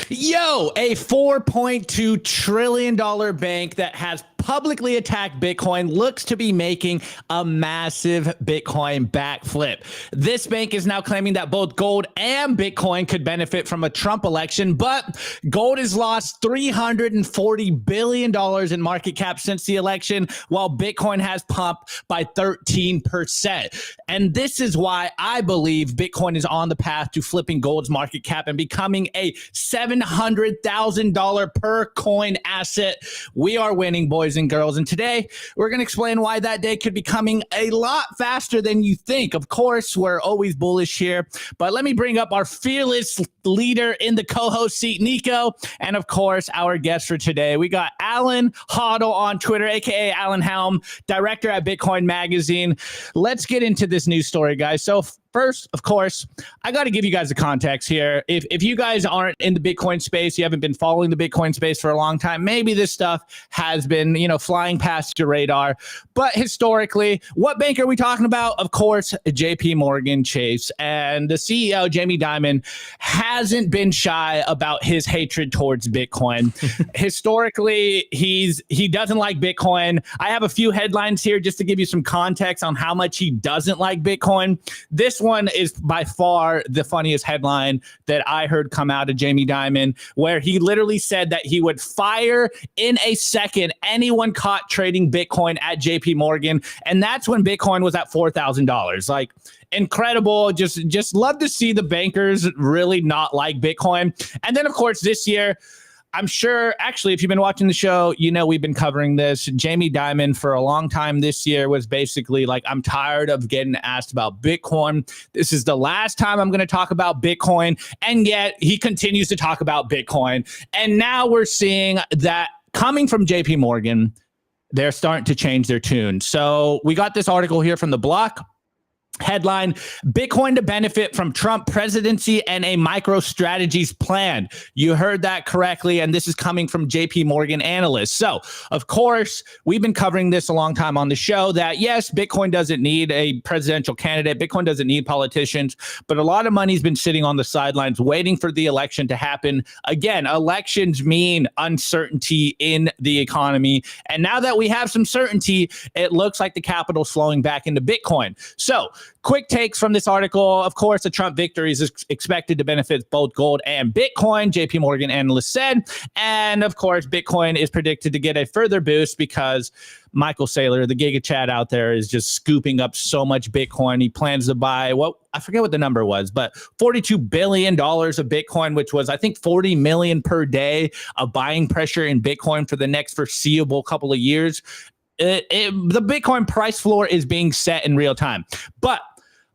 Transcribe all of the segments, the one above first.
Yo, a $4.2 trillion bank that has publicly attacked Bitcoin looks to be making a massive Bitcoin backflip. This bank is now claiming that both gold and Bitcoin could benefit from a Trump election, but gold has lost $340 billion in market cap since the election, while Bitcoin has pumped by 13%. And this is why I believe Bitcoin is on the path to flipping gold's market cap and becoming a $700,000 per coin asset. We are winning, boys and girls. And today we're going to explain why that day could be coming a lot faster than you think. Of course, we're always bullish here, but let me bring up our fearless leader in the co-host seat, Nico. And of course, our guest for today, we got Alan Hoddle on Twitter, aka Alan Helm, director at Bitcoin Magazine. Let's get into this news story, guys. So first, of course, I got to give you guys the context here. If you guys aren't in the Bitcoin space, you haven't been following the Bitcoin space for a long time, maybe this stuff has been, flying past your radar. But historically, what bank are we talking about? Of course, JP Morgan Chase. And the CEO, Jamie Dimon, hasn't been shy about his hatred towards Bitcoin. Historically, he doesn't like Bitcoin. I have a few headlines here just to give you some context on how much he doesn't like Bitcoin. This one is by far the funniest headline that I heard come out of Jamie Dimon, where he literally said that he would fire in a second anyone caught trading Bitcoin at JP Morgan. And that's when Bitcoin was at $4,000. Like, incredible. Just love to see the bankers really not like Bitcoin. And then, of course, this year, I'm sure, actually, if you've been watching the show, we've been covering this. Jamie Dimon, for a long time this year, was basically like, I'm tired of getting asked about Bitcoin. This is the last time I'm going to talk about Bitcoin. And yet he continues to talk about Bitcoin. And now we're seeing that coming from JP Morgan, they're starting to change their tune. So we got this article here from The Block. Headline, Bitcoin to benefit from Trump presidency and a MicroStrategy's plan. You heard that correctly, and this is coming from JP Morgan analysts. So, of course, we've been covering this a long time on the show that, yes, Bitcoin doesn't need a presidential candidate. Bitcoin doesn't need politicians, but a lot of money's been sitting on the sidelines waiting for the election to happen. Again, elections mean uncertainty in the economy. And now that we have some certainty, it looks like the capital's flowing back into Bitcoin. So, quick takes from this article. Of course, the Trump victory is expected to benefit both gold and Bitcoin, JP Morgan analyst said. And of course, Bitcoin is predicted to get a further boost because Michael Saylor, the Giga Chad out there, is just scooping up so much Bitcoin. He plans to buy, I forget what the number was, but $42 billion of Bitcoin, which was, I think, 40 million per day of buying pressure in Bitcoin for the next foreseeable couple of years. The Bitcoin price floor is being set in real time. But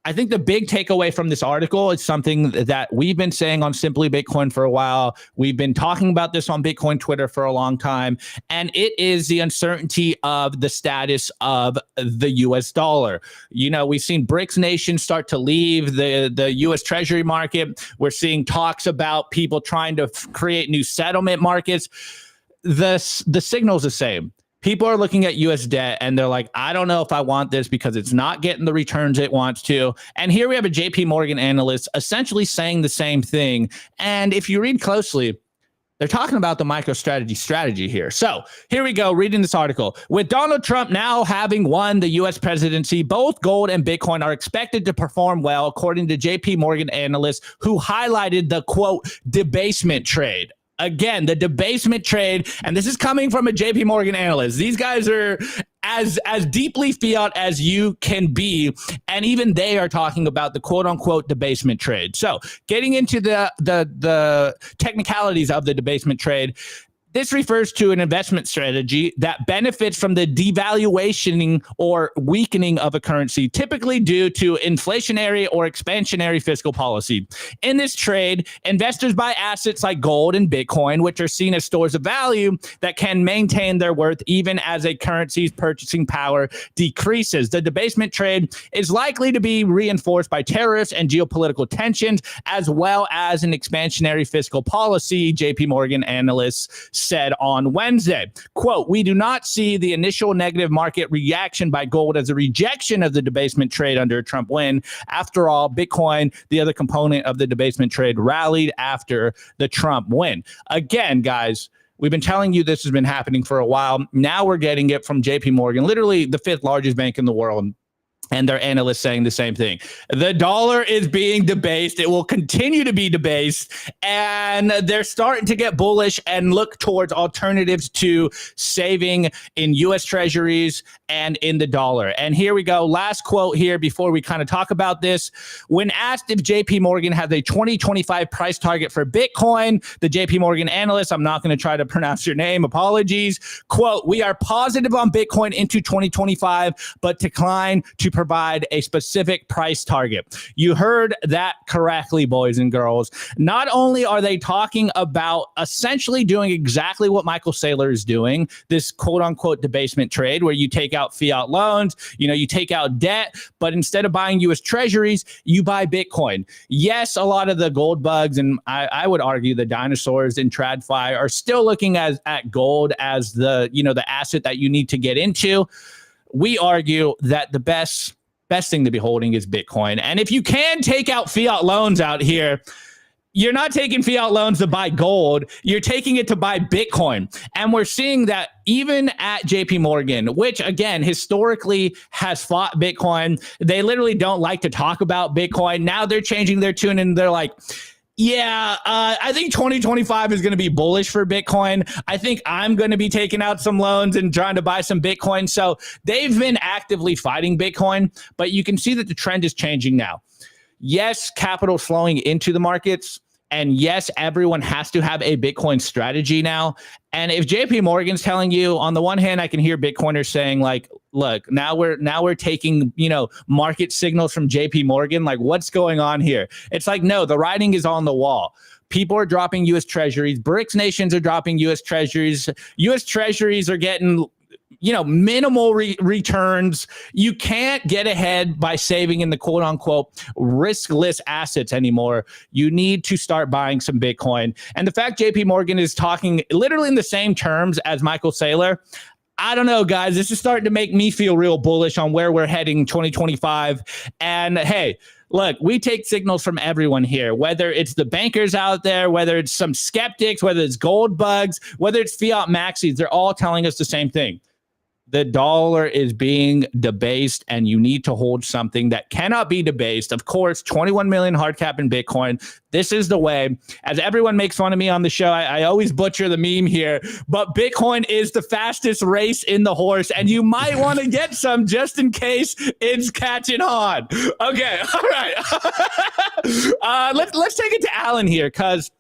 I think the big takeaway from this article is something that we've been saying on Simply Bitcoin for a while. We've been talking about this on Bitcoin Twitter for a long time, and it is the uncertainty of the status of the U.S. dollar. We've seen BRICS nations start to leave the U.S. Treasury market. We're seeing talks about people trying to create new settlement markets. The signal's the same. People are looking at U.S. debt and they're like, I don't know if I want this because it's not getting the returns it wants to. And here we have a JP Morgan analyst essentially saying the same thing. And if you read closely, they're talking about the MicroStrategy strategy here. So here we go, reading this article. With Donald Trump now having won the U.S. presidency, both gold and Bitcoin are expected to perform well, according to JP Morgan analysts who highlighted the, quote, debasement trade. Again, the debasement trade, and this is coming from a JP Morgan analyst. These guys are as deeply fiat as you can be, and even they are talking about the quote-unquote debasement trade. So getting into the technicalities of the debasement trade, this refers to an investment strategy that benefits from the devaluation or weakening of a currency, typically due to inflationary or expansionary fiscal policy. In this trade, investors buy assets like gold and Bitcoin, which are seen as stores of value that can maintain their worth even as a currency's purchasing power decreases. The debasement trade is likely to be reinforced by tariffs and geopolitical tensions, as well as an expansionary fiscal policy, JP Morgan analysts said on Wednesday. Quote, we do not see the initial negative market reaction by gold as a rejection of the debasement trade under a Trump win. After all, Bitcoin, the other component of the debasement trade, rallied after the Trump win. Again, guys, we've been telling you this has been happening for a while. Now we're getting it from JP Morgan, literally the 5th largest bank in the world. And their analysts saying the same thing. The dollar is being debased. It will continue to be debased. And they're starting to get bullish and look towards alternatives to saving in U.S. treasuries and in the dollar. And here we go. Last quote here before we kind of talk about this. When asked if JP Morgan has a 2025 price target for Bitcoin, the JP Morgan analyst, I'm not going to try to pronounce your name, apologies, quote, we are positive on Bitcoin into 2025, but decline to provide a specific price target. You heard that correctly, boys and girls. Not only are they talking about essentially doing exactly what Michael Saylor is doing, this quote unquote debasement trade where you take out fiat loans, you take out debt, but instead of buying US treasuries, you buy Bitcoin. Yes, a lot of the gold bugs, and I would argue the dinosaurs in TradFi are still looking at gold as the asset that you need to get into. We argue that the best thing to be holding is Bitcoin. And if you can take out fiat loans out here, you're not taking fiat loans to buy gold. You're taking it to buy Bitcoin. And we're seeing that even at JP Morgan, which, again, historically has fought Bitcoin. They literally don't like to talk about Bitcoin. Now they're changing their tune and they're like, yeah, I think 2025 is going to be bullish for Bitcoin. I think I'm going to be taking out some loans and trying to buy some Bitcoin. So they've been actively fighting Bitcoin, but you can see that the trend is changing now. Yes, capital flowing into the markets. And yes, everyone has to have a Bitcoin strategy now. And if JP Morgan's telling you, on the one hand, I can hear Bitcoiners saying like, look, now we're taking, market signals from JP Morgan. Like, what's going on here? It's like, no, the writing is on the wall. People are dropping US treasuries. BRICS nations are dropping US treasuries. US treasuries are getting minimal returns. You can't get ahead by saving in the quote unquote riskless assets anymore. You need to start buying some Bitcoin. And the fact JP Morgan is talking literally in the same terms as Michael Saylor, I don't know, guys. This is starting to make me feel real bullish on where we're heading 2025. And hey, look, we take signals from everyone here, whether it's the bankers out there, whether it's some skeptics, whether it's gold bugs, whether it's fiat maxis, they're all telling us the same thing. The dollar is being debased, and you need to hold something that cannot be debased. Of course, 21 million hard cap in Bitcoin. This is the way. As everyone makes fun of me on the show, I always butcher the meme here, but Bitcoin is the fastest race in the horse, and you might want to get some just in case it's catching on. Okay, all right. Let's take it to Alan here, because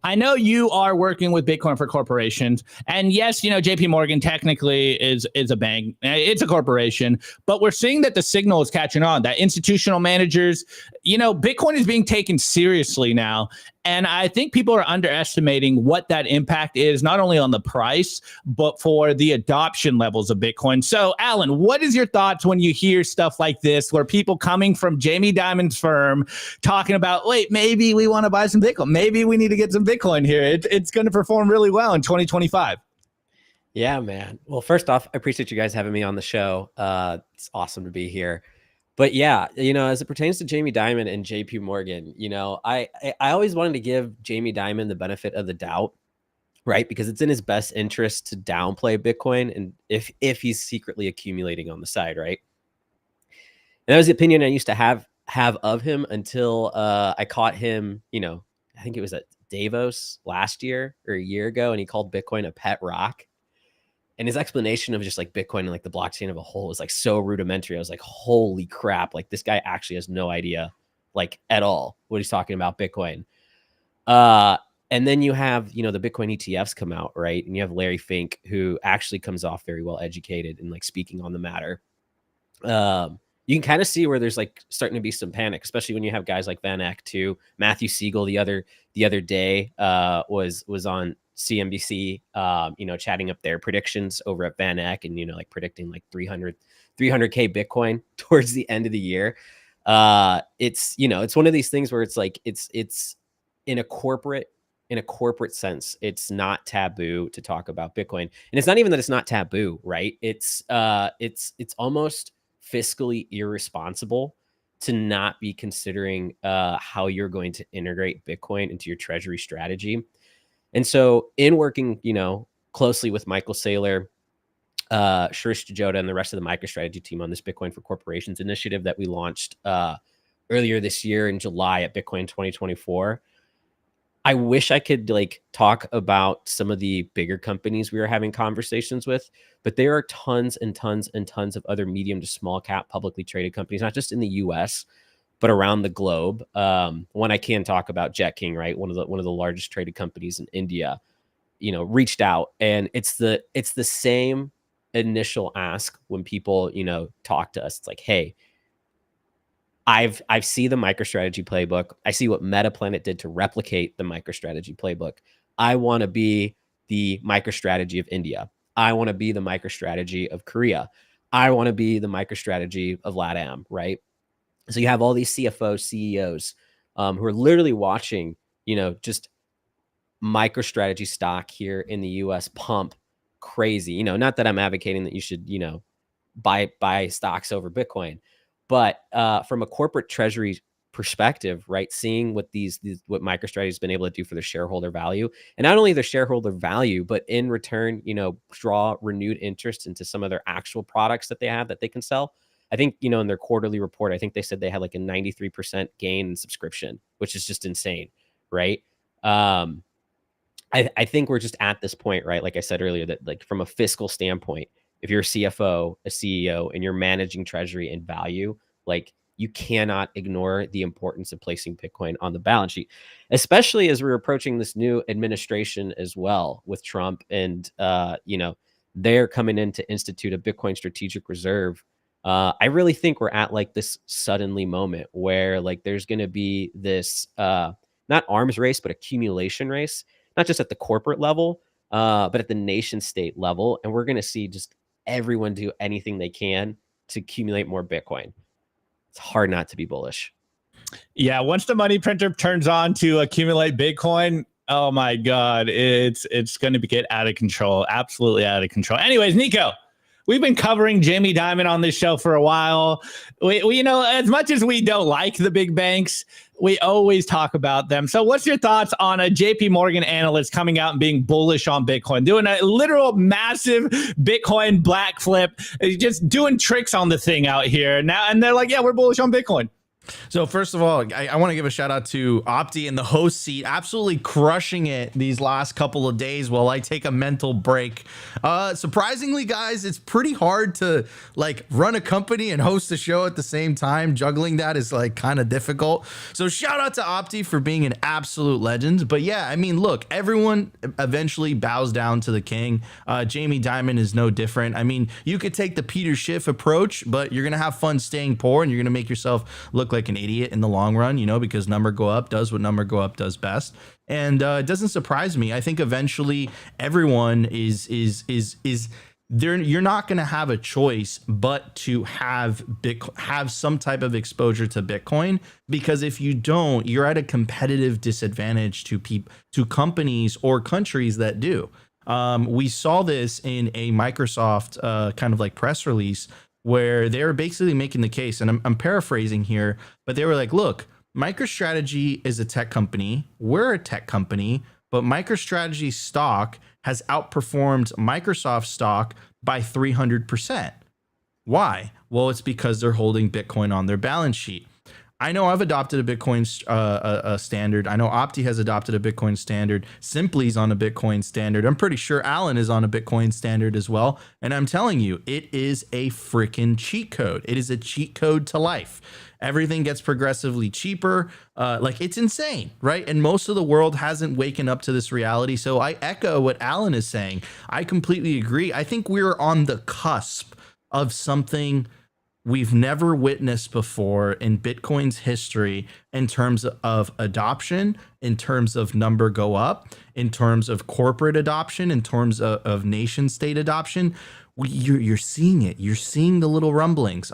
I know you are working with Bitcoin for corporations, and yes, JP Morgan technically is a bank. It's a corporation, but we're seeing that the signal is catching on, that institutional managers, Bitcoin is being taken seriously now. And I think people are underestimating what that impact is, not only on the price, but for the adoption levels of Bitcoin. So, Alan, what is your thoughts when you hear stuff like this, where people coming from Jamie Dimon's firm talking about, wait, maybe we want to buy some Bitcoin. Maybe we need to get some Bitcoin here. It's going to perform really well in 2025. Yeah, man. Well, first off, I appreciate you guys having me on the show. It's awesome to be here. But yeah, as it pertains to Jamie Dimon and JP Morgan, I always wanted to give Jamie Dimon the benefit of the doubt, right? Because it's in his best interest to downplay Bitcoin, and if he's secretly accumulating on the side, right? And that was the opinion I used to have of him until I caught him, I think it was at Davos last year or a year ago, and he called Bitcoin a pet rock. And his explanation of just like Bitcoin and like the blockchain of a whole was like so rudimentary. I was like, holy crap. Like, this guy actually has no idea like at all what he's talking about Bitcoin. And then you have, the Bitcoin ETFs come out, right? And you have Larry Fink, who actually comes off very well educated and like speaking on the matter. You can kind of see where there's like starting to be some panic, especially when you have guys like Van Eck too. Matthew Siegel the other day was on CNBC, chatting up their predictions over at Van Eck, and like predicting like 300k Bitcoin towards the end of the year. It's one of these things where it's like it's in a corporate in a corporate sense, it's not taboo to talk about Bitcoin. And it's not even that it's not taboo, right? It's almost fiscally irresponsible to not be considering how you're going to integrate Bitcoin into your treasury strategy. And so in working, closely with Michael Saylor, Shirish Joda, and the rest of the MicroStrategy team on this Bitcoin for Corporations initiative that we launched earlier this year in July at Bitcoin 2024, I wish I could talk about some of the bigger companies we are having conversations with, but there are tons and tons and tons of other medium to small cap publicly traded companies, not just in the US, but around the globe. One I can talk about, Jet King, right? One of the largest traded companies in India, reached out, and it's the same initial ask when people, talk to us. It's like, hey, I've seen the MicroStrategy playbook. I see what MetaPlanet did to replicate the MicroStrategy playbook. I want to be the MicroStrategy of India. I want to be the MicroStrategy of Korea. I want to be the MicroStrategy of LATAM, right? So you have all these CFOs, CEOs who are literally watching, just MicroStrategy stock here in the US pump crazy. Not that I'm advocating that you should, buy stocks over Bitcoin, but from a corporate treasury perspective, right, seeing what what MicroStrategy has been able to do for their shareholder value, and not only their shareholder value, but in return, draw renewed interest into some of their actual products that they have that they can sell. I think, in their quarterly report, I think they said they had like a 93% gain in subscription, which is just insane, right? I think we're just at this point, right? Like I said earlier, that from a fiscal standpoint, if you're a CFO, a CEO, and you're managing treasury and value, you cannot ignore the importance of placing Bitcoin on the balance sheet, especially as we're approaching this new administration as well with Trump, and they're coming in to institute a Bitcoin strategic reserve. I really think we're at this suddenly moment where there's going to be this not arms race, but accumulation race, not just at the corporate level, but at the nation state level. And we're going to see just everyone do anything they can to accumulate more Bitcoin. It's hard not to be bullish. Yeah, once the money printer turns on to accumulate Bitcoin, oh my God, it's going to get out of control, absolutely out of control. Anyways, Nico, we've been covering Jamie Dimon on this show for a while. We as much as we don't like the big banks, we always talk about them. So what's your thoughts on a JP Morgan analyst coming out and being bullish on Bitcoin, doing a literal massive Bitcoin Backflip, just doing tricks on the thing out here now? And they're like, yeah, we're bullish on Bitcoin. So first of all, I want to give a shout out to Opti in the host seat, absolutely crushing it these last couple of days while I take a mental break. Surprisingly, guys, it's pretty hard to run a company and host a show at the same time. Juggling that is kind of difficult. So shout out to Opti for being an absolute legend. But yeah, I mean, look, everyone eventually bows down to the king. Jamie Dimon is no different. I mean, you could take the Peter Schiff approach, but you're going to have fun staying poor, and you're going to make yourself look like an idiot in the long run, because number go up does what number go up does best. And it doesn't surprise me. I think eventually everyone is there. You're not going to have a choice but to have some type of exposure to Bitcoin, because if you don't, you're at a competitive disadvantage to companies or countries that do. We saw this in a Microsoft kind of press release, where they're basically making the case, and I'm paraphrasing here, but they were like, look, MicroStrategy is a tech company. We're a tech company, but MicroStrategy stock has outperformed Microsoft stock by 300%. Why? Well, it's because they're holding Bitcoin on their balance sheet. I know I've adopted a Bitcoin standard. I know Opti has adopted a Bitcoin standard. Simply's on a Bitcoin standard. I'm pretty sure Alan is on a Bitcoin standard as well. And I'm telling you, it is a freaking cheat code. It is a cheat code to life. Everything gets progressively cheaper. It's insane, right? And most of the world hasn't waken up to this reality. So I echo what Alan is saying. I completely agree. I think we're on the cusp of something we've never witnessed before in Bitcoin's history, in terms of adoption, in terms of number go up, in terms of corporate adoption, in terms of nation state adoption. you're seeing it. You're seeing the little rumblings.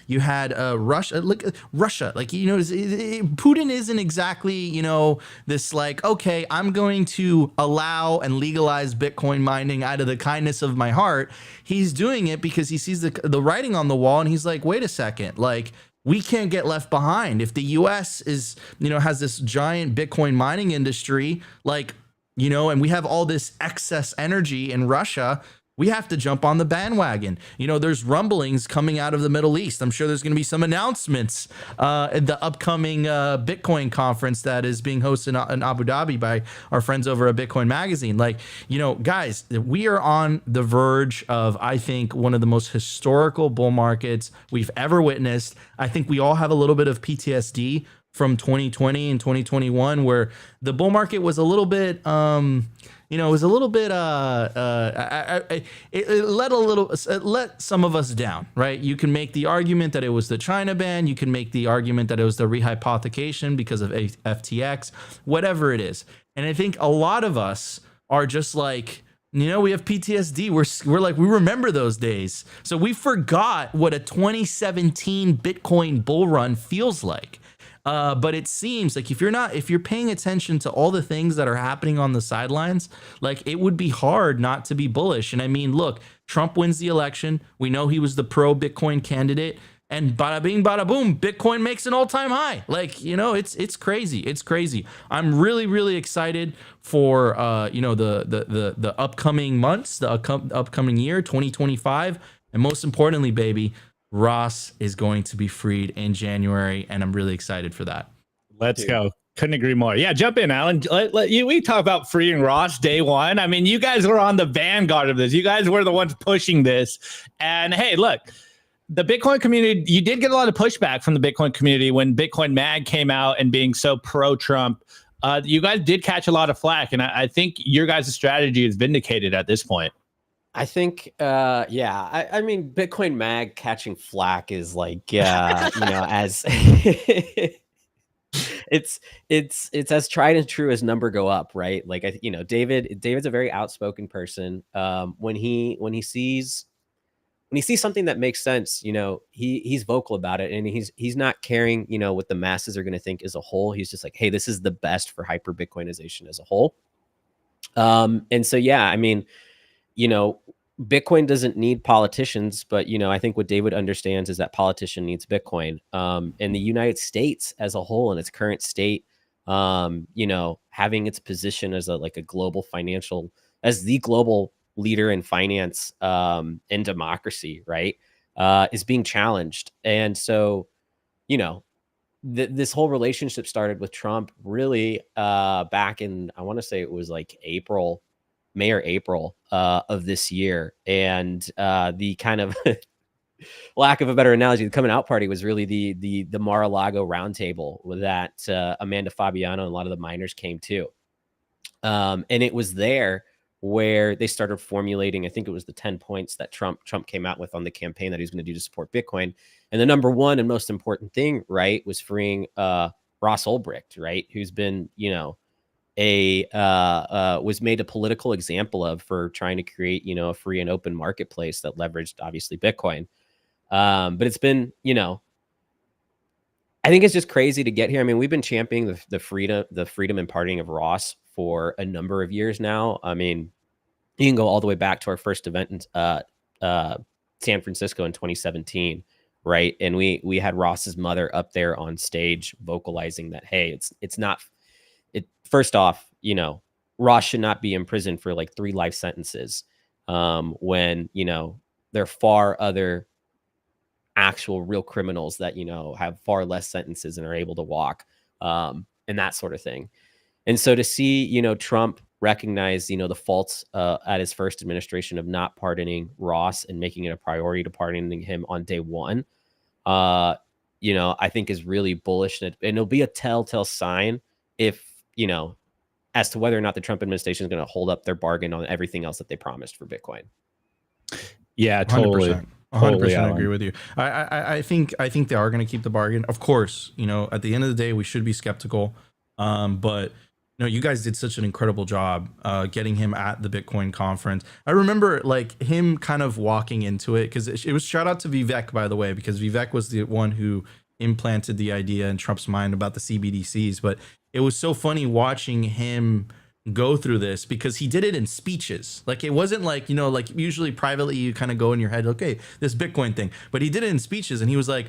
You had Russia. Look, Russia. Like, you know, Putin isn't exactly, you know, this like, okay, I'm going to allow and legalize Bitcoin mining out of the kindness of my heart. He's doing it because he sees the writing on the wall, and he's like, wait a second, like, we can't get left behind. If the US is, you know, has this giant Bitcoin mining industry, like, you know, and we have all this excess energy in Russia, we have to jump on the bandwagon. You know, there's rumblings coming out of the Middle East. I'm sure there's going to be some announcements at the upcoming Bitcoin conference that is being hosted in Abu Dhabi by our friends over at Bitcoin Magazine. Like, you know, guys, we are on the verge of, I think, one of the most historical bull markets we've ever witnessed. I think we all have a little bit of PTSD from 2020 and 2021, where the bull market was a little bit, you know, it was a little bit, it let some of us down, right? You can make the argument that it was the China ban. You can make the argument that it was the rehypothecation because of FTX, whatever it is. And I think a lot of us are just like, you know, we have PTSD. We're like, we remember those days. So we forgot what a 2017 Bitcoin bull run feels like. But it seems like if you're paying attention to all the things that are happening on the sidelines, like, it would be hard not to be bullish. And I mean, look, Trump wins the election. We know he was the pro Bitcoin candidate, and bada bing, bada boom, Bitcoin makes an all-time high. Like, you know, it's crazy. It's crazy. I'm really, really excited for, you know, the upcoming months, the upcoming year, 2025. And most importantly, baby, Ross is going to be freed in January, and I'm really excited for that. Let's go. Couldn't agree more. Yeah, jump in, Alan. We talk about freeing Ross day one. I mean, you guys were on the vanguard of this. You guys were the ones pushing this. And hey, look, the Bitcoin community, you did get a lot of pushback from the Bitcoin community when Bitcoin Mag came out and being so pro-Trump. You guys did catch a lot of flack, and I think your guys' strategy is vindicated at this point. I think, yeah, I mean, Bitcoin Mag catching flack is like, you know, as it's as tried and true as number go up, right? Like, you know, David's a very outspoken person. When he sees something that makes sense, you know, he's vocal about it, and he's not caring, you know, what the masses are going to think as a whole. He's just like, hey, this is the best for hyper Bitcoinization as a whole. And so, yeah, I mean, you know, Bitcoin doesn't need politicians, but, you know, I think what David understands is that politician needs Bitcoin. And the United States as a whole in its current state, you know, having its position as the global leader in finance and democracy, right, is being challenged. And so, you know, this whole relationship started with Trump really back in, I want to say it was like May or April of this year. And the kind of lack of a better analogy, the coming out party was really the Mar-a-Lago roundtable that Amanda Fabiano and a lot of the miners came to. And it was there where they started formulating, I think it was the 10 points that Trump came out with on the campaign that he was going to do to support Bitcoin. And the number one and most important thing, right, was freeing Ross Ulbricht, right, who's been, you know, was made a political example of for trying to create, you know, a free and open marketplace that leveraged obviously Bitcoin. But it's been, you know, I think it's just crazy to get here. I mean, we've been championing the freedom and pardoning of Ross for a number of years now. I mean, you can go all the way back to our first event in San Francisco in 2017, right? And we had Ross's mother up there on stage vocalizing that, hey, it's not. First off, you know, Ross should not be in prison for like 3 life sentences when, you know, there are far other actual real criminals that, you know, have far less sentences and are able to walk and that sort of thing. And so to see, you know, Trump recognize, you know, the faults at his first administration of not pardoning Ross and making it a priority to pardoning him on day one, you know, I think is really bullish. And it'll be a telltale sign if, you know, as to whether or not the Trump administration is going to hold up their bargain on everything else that they promised for Bitcoin. Yeah, totally. 100% I agree with you. I think they are going to keep the bargain. Of course, you know, at the end of the day, we should be skeptical. But No, you guys did such an incredible job getting him at the Bitcoin conference. I remember like him kind of walking into it because it was shout out to Vivek, by the way, because Vivek was the one who implanted the idea in Trump's mind about the CBDCs. But it was so funny watching him go through this because he did it in speeches. Like it wasn't like, you know, like usually privately you kind of go in your head, okay, this Bitcoin thing, but he did it in speeches and he was like,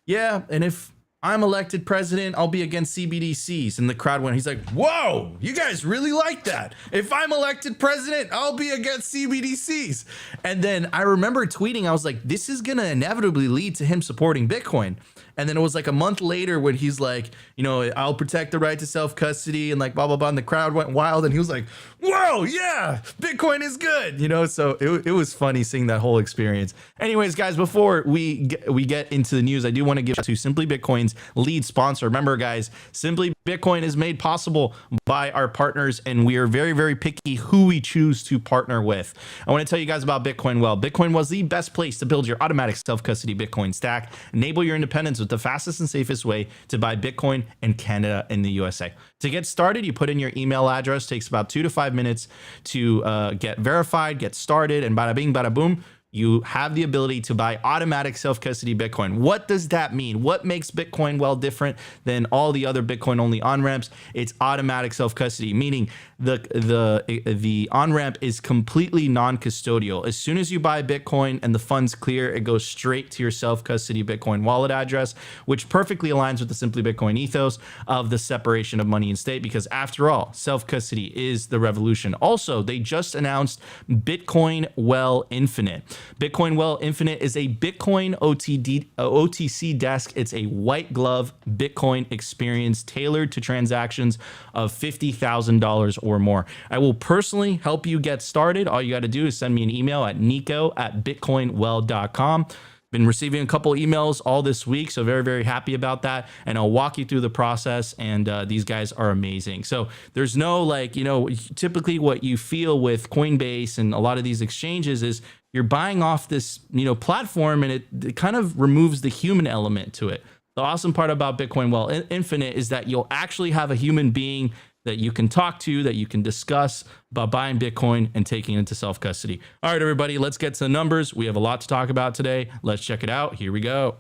yeah, and if I'm elected president, I'll be against CBDCs. And the crowd went, he's like, whoa, you guys really like that. If I'm elected president, I'll be against CBDCs. And then I remember tweeting, I was like, this is going to inevitably lead to him supporting Bitcoin. And then it was like a month later when he's like, you know, I'll protect the right to self-custody and like blah, blah, blah. And the crowd went wild and he was like, whoa, yeah, Bitcoin is good. You know, so it was funny seeing that whole experience. Anyways, guys, before we get into the news, I do want to give to Simply Bitcoin's lead sponsor. Remember, guys, Simply Bitcoin is made possible by our partners, and we are very, very picky who we choose to partner with. I want to tell you guys about Bitcoin Well. Bitcoin was the best place to build your automatic self-custody Bitcoin stack. Enable your independence with the fastest and safest way to buy Bitcoin in Canada and the USA. To get started, you put in your email address. Takes about 2 to 5 minutes to get verified, get started, and bada bing, bada boom, you have the ability to buy automatic self-custody Bitcoin. What does that mean? What makes Bitcoin Well different than all the other Bitcoin-only on-ramps? It's automatic self-custody, meaning the on-ramp is completely non-custodial. As soon as you buy Bitcoin and the funds clear, it goes straight to your self-custody Bitcoin wallet address, which perfectly aligns with the Simply Bitcoin ethos of the separation of money and state, because after all, self-custody is the revolution. Also, they just announced Bitcoin Well Infinite. Bitcoin Well Infinite is a Bitcoin OTC desk. It's a white glove Bitcoin experience tailored to transactions of $50,000 or more. I will personally help you get started. All you got to do is send me an email at nico@bitcoinwell.com. Been receiving a couple emails all this week, so very, very happy about that. And I'll walk you through the process, and these guys are amazing. So there's no like, you know, typically what you feel with Coinbase and a lot of these exchanges is you're buying off this, you know, platform, and it kind of removes the human element to it. The awesome part about Bitcoin Well Infinite is that you'll actually have a human being that you can talk to, that you can discuss about buying Bitcoin and taking it into self-custody. All right, everybody, let's get to the numbers. We have a lot to talk about today. Let's check it out. Here we go.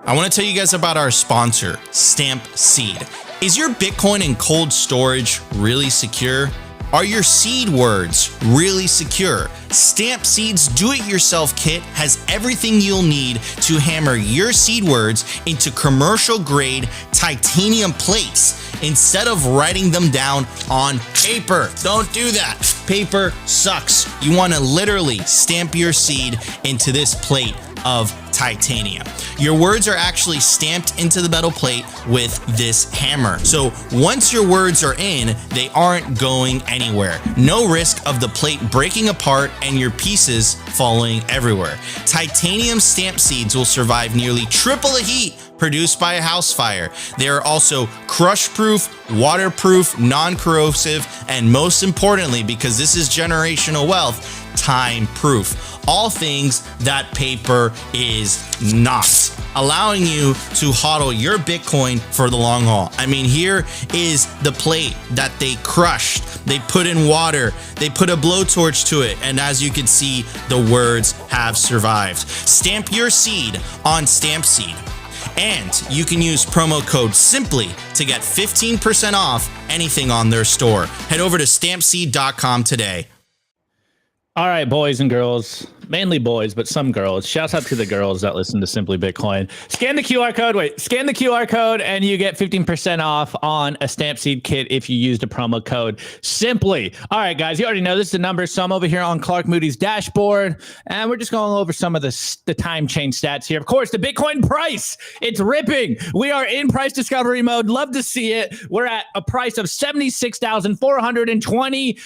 I want to tell you guys about our sponsor, Stampseed. Is your Bitcoin in cold storage really secure? Are your seed words really secure? Stampseed's do-it-yourself kit has everything you'll need to hammer your seed words into commercial-grade titanium plates instead of writing them down on paper. Don't do that. Paper sucks. You want to literally stamp your seed into this plate of titanium. Your words are actually stamped into the metal plate with this hammer. So once your words are in, they aren't going anywhere. No risk of the plate breaking apart and your pieces falling everywhere. Titanium stamp seeds will survive nearly triple the heat produced by a house fire. They are also crush-proof, waterproof, non-corrosive, and most importantly, because this is generational wealth, time-proof. All things that paper is not, allowing you to hodl your Bitcoin for the long haul. I mean, here is the plate that they crushed. They put in water, they put a blowtorch to it, and as you can see, the words have survived. Stamp your seed on Stampseed. And you can use promo code SIMPLY to get 15% off anything on their store. Head over to stampseed.com today. All right, boys and girls, mainly boys, but some girls. Shouts out to the girls that listen to Simply Bitcoin. Scan the QR code and you get 15% off on a Stampseed kit if you use the promo code SIMPLY. All right, guys, you already know this is the number. So I'm over here on Clark Moody's dashboard, and we're just going over some of the time chain stats here. Of course, the Bitcoin price, it's ripping. We are in price discovery mode. Love to see it. We're at a price of $76,420.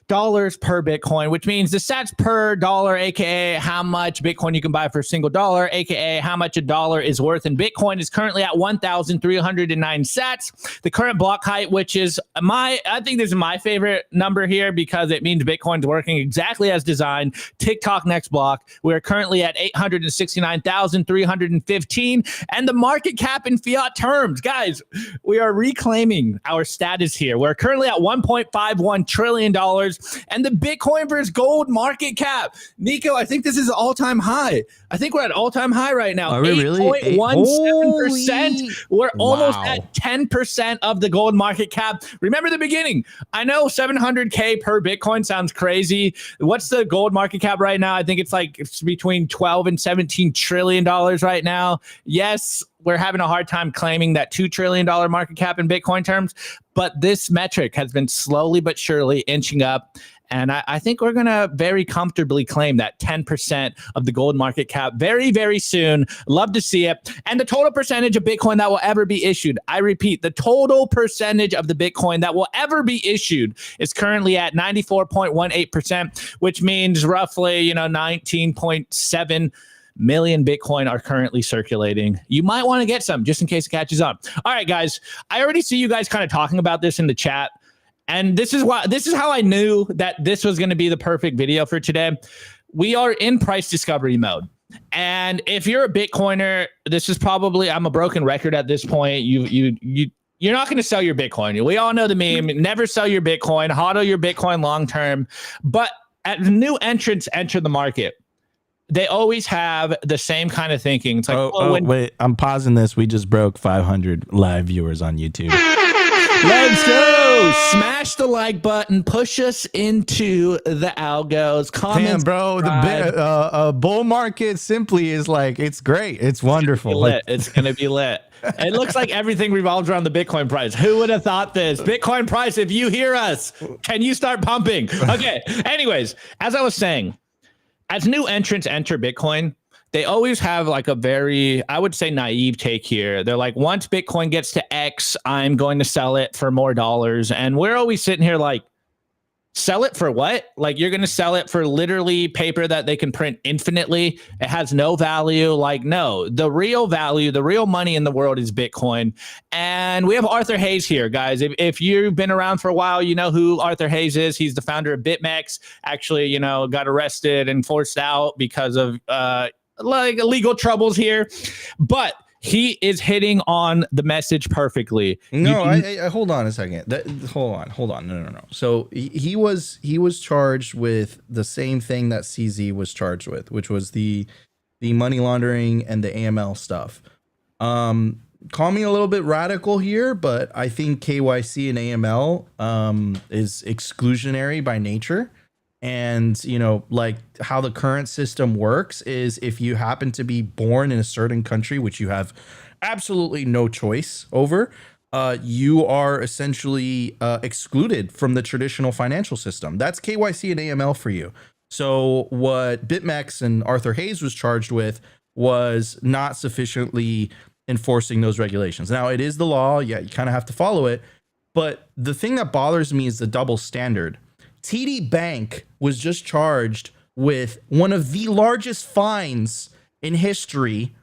per Bitcoin, which means the sats per dollar, aka how much Bitcoin you can buy for a single dollar, aka how much a dollar is worth in Bitcoin, is currently at 1,309 sats. The current block height, which is I think this is my favorite number here because it means Bitcoin's working exactly as designed. TikTok next block. We're currently at 869,315, and the market cap in fiat terms, guys, we are reclaiming our status here. We're currently at $1.51 trillion, and the Bitcoin versus gold market cap, Nico, I think this is an all-time high. I think we're at all-time high right now. Are we really? 8.17%. We're almost Wow. at 10% of the gold market cap. Remember the beginning. I know 700K per Bitcoin sounds crazy. What's the gold market cap right now? I think it's between 12 and 17 trillion dollars right now. Yes, we're having a hard time claiming that $2 trillion market cap in Bitcoin terms, but this metric has been slowly but surely inching up. And I think we're going to very comfortably claim that 10% of the gold market cap very, very soon. Love to see it. And the total percentage of Bitcoin that will ever be issued, I repeat, the total percentage of the Bitcoin that will ever be issued is currently at 94.18%, which means roughly, 19.7 million Bitcoin are currently circulating. You might want to get some just in case it catches on. All right, guys, I already see you guys kind of talking about this in the chat. And this is how I knew that this was going to be the perfect video for today. We are in price discovery mode. And if you're a Bitcoiner, this is probably, I'm a broken record at this point. You're not going to sell your Bitcoin. We all know the meme, never sell your Bitcoin, hodl your Bitcoin long term. But as new entrants enter the market, they always have the same kind of thinking. It's like, wait, I'm pausing this. We just broke 500 live viewers on YouTube. Let's go. Smash the like button. Push us into the algos. Comments. Damn, bro. The bull market simply is like, it's great. It's wonderful. It's going to be lit. It looks like everything revolves around the Bitcoin price. Who would have thought this? Bitcoin price, if you hear us, can you start pumping? Okay. Anyways, as I was saying, as new entrants enter Bitcoin, they always have like a very, I would say, naive take here. They're like, once Bitcoin gets to X, I'm going to sell it for more dollars. And we're always sitting here like, sell it for what? Like, you're going to sell it for literally paper that they can print infinitely. It has no value. Like, no, the real value, the real money in the world is Bitcoin. And we have Arthur Hayes here, guys. If you've been around for a while, you know who Arthur Hayes is. He's the founder of BitMEX. Actually, got arrested and forced out because of like legal troubles here. But he is hitting on the message perfectly. No, I hold on a second. Hold on. No. So he was charged with the same thing that CZ was charged with, which was the money laundering and the AML stuff. Call me a little bit radical here, but I think KYC and AML is exclusionary by nature. And, like how the current system works is if you happen to be born in a certain country, which you have absolutely no choice over, you are essentially excluded from the traditional financial system. That's KYC and AML for you. So what BitMEX and Arthur Hayes was charged with was not sufficiently enforcing those regulations. Now, it is the law. Yeah, you kind of have to follow it. But the thing that bothers me is the double standard. TD Bank was just charged with one of the largest fines in history.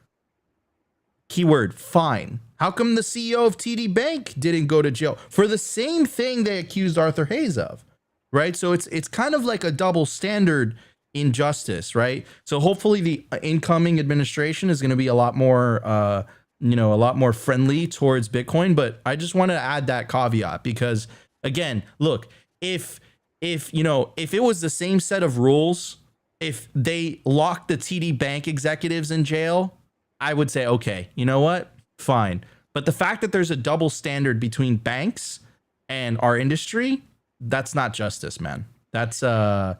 Keyword fine. How come the CEO of TD Bank didn't go to jail for the same thing they accused Arthur Hayes of? Right. So it's kind of like a double standard injustice. Right. So hopefully the incoming administration is going to be a lot more, a lot more friendly towards Bitcoin. But I just want to add that caveat because, again, look, if it was the same set of rules, if they locked the TD Bank executives in jail, I would say, okay, you know what? Fine. But the fact that there's a double standard between banks and our industry, that's not justice, man. That's a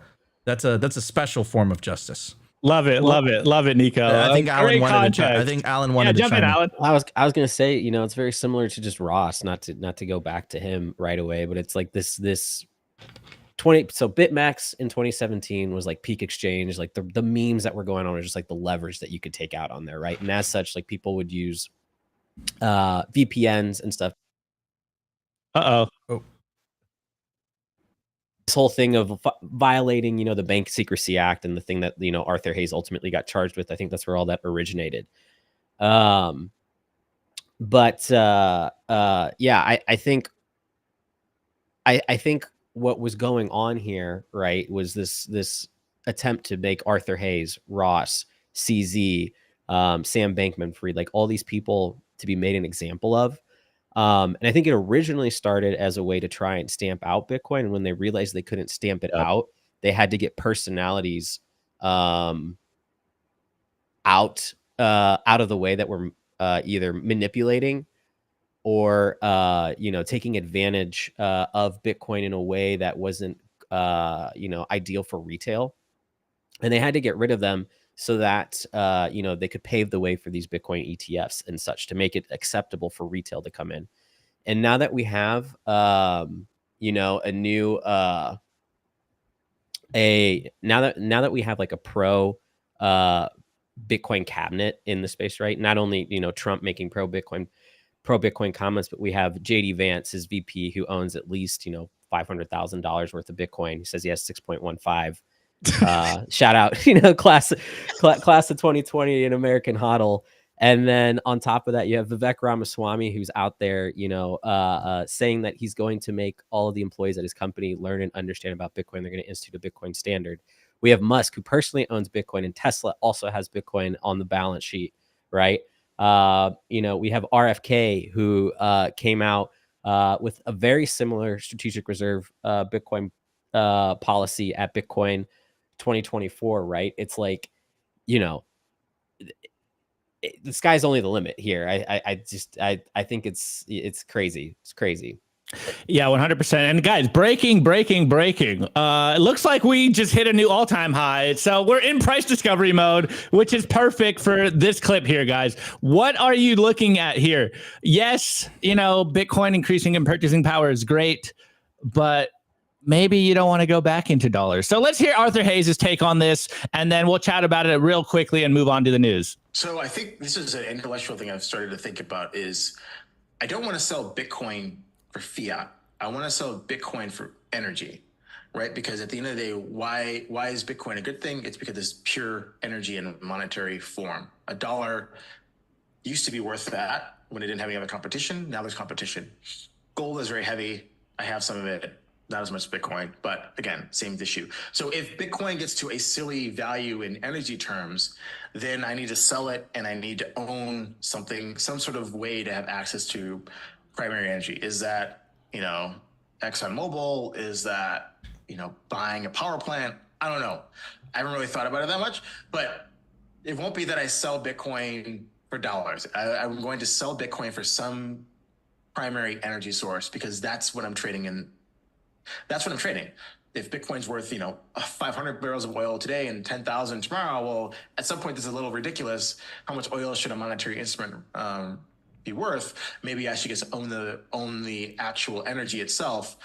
special form of justice. Love it, Nico. I think Alan wanted to jump in, Alan. I was gonna say, it's very similar to just Ross, not to go back to him right away, but it's like this so BitMEX in 2017 was like peak exchange, like the memes that were going on are just like the leverage that you could take out on there, right? And as such, like people would use VPNs and stuff. Oh. this whole thing of violating, you know, the Bank Secrecy Act and the thing that, you know, Arthur Hayes ultimately got charged with. I think that's where all that originated. Yeah, I think what was going on here, right, was this attempt to make Arthur Hayes, Ross, CZ, Sam Bankman-Fried, like all these people to be made an example of. And I think it originally started as a way to try and stamp out Bitcoin. And when they realized they couldn't stamp it out, they had to get personalities out of the way that were either manipulating or you know, taking advantage of Bitcoin in a way that wasn't you know, ideal for retail. And they had to get rid of them so that you know, they could pave the way for these Bitcoin ETFs and such to make it acceptable for retail to come in. And now that we have you know, a new now that we have like a pro Bitcoin cabinet in the space, right? Not only, you know, Trump making pro Bitcoin comments, but we have JD Vance, his VP, who owns at least, you know, $500,000 worth of Bitcoin. He says he has 6.15. Shout out, you know, class of 2020 in American HODL. And then on top of that, you have Vivek Ramaswamy, who's out there, you know, saying that he's going to make all of the employees at his company learn and understand about Bitcoin. They're going to institute a Bitcoin standard. We have Musk, who personally owns Bitcoin, and Tesla also has Bitcoin on the balance sheet, right? You know, we have RFK, who came out with a very similar strategic reserve Bitcoin policy at Bitcoin 2024, right? It's like, you know, the sky's only the limit here. I think it's crazy. It's crazy. Yeah, 100%. And guys, breaking. It looks like we just hit a new all-time high. So we're in price discovery mode, which is perfect for this clip here, guys. What are you looking at here? Yes, you know, Bitcoin increasing in purchasing power is great, but maybe you don't want to go back into dollars. So let's hear Arthur Hayes' take on this, and then we'll chat about it real quickly and move on to the news. So I think this is an intellectual thing I've started to think about is I don't want to sell Bitcoin for fiat. I want to sell Bitcoin for energy, right? Because at the end of the day, why is Bitcoin a good thing? It's because it's pure energy in monetary form. A dollar used to be worth that when it didn't have any other competition. Now there's competition. Gold is very heavy. I have some of it. Not as much Bitcoin, but again, same issue. So if Bitcoin gets to a silly value in energy terms, then I need to sell it and I need to own something, some sort of way to have access to primary energy. Is that, you know, ExxonMobil? Is that, you know, buying a power plant? I don't know. I haven't really thought about it that much, but it won't be that I sell Bitcoin for dollars. I'm going to sell Bitcoin for some primary energy source because that's what I'm trading in. That's what I'm trading. If Bitcoin's worth, you know, 500 barrels of oil today and 10,000 tomorrow, well, at some point, this is a little ridiculous. How much oil should a monetary instrument be worth? Maybe I should just own the actual energy itself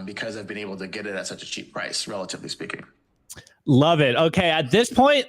because I've been able to get it at such a cheap price, relatively speaking. Love it. Okay, at this point,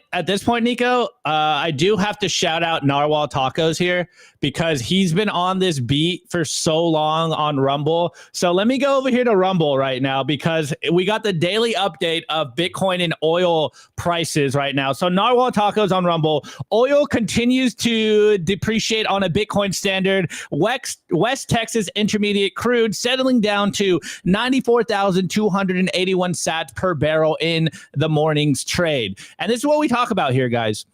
Nico, I do have to shout out Narwhal Tacos here because he's been on this beat for so long on Rumble. So let me go over here to Rumble right now because we got the daily update of Bitcoin and oil prices right now. So Narwhal Tacos on Rumble. Oil continues to depreciate on a Bitcoin standard. West Texas Intermediate crude settling down to 94,281 sats per barrel in the morning's trade. And this is what we talk about here, guys.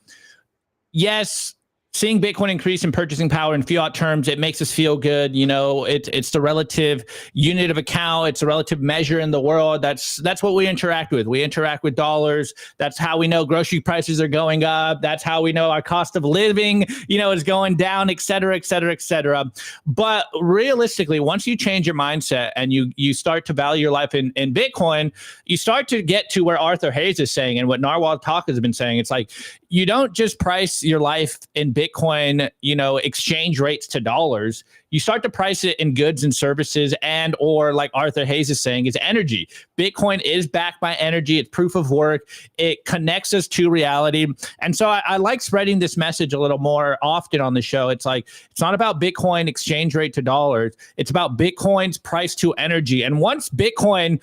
Yes, seeing Bitcoin increase in purchasing power in fiat terms, it makes us feel good. You know, it's the relative unit of account. It's a relative measure in the world. That's what we interact with. We interact with dollars. That's how we know grocery prices are going up. That's how we know our cost of living, you know, is going down, et cetera, et cetera, et cetera. But realistically, once you change your mindset and you start to value your life in Bitcoin, you start to get to where Arthur Hayes is saying and what Narwhal Talk has been saying. It's like, you don't just price your life in Bitcoin, exchange rates to dollars. You start to price it in goods and services, and or like Arthur Hayes is saying, is energy. Bitcoin is backed by energy. It's proof of work. It connects us to reality. And so I like spreading this message a little more often on the show. It's like, it's not about Bitcoin exchange rate to dollars. It's about Bitcoin's price to energy. And once Bitcoin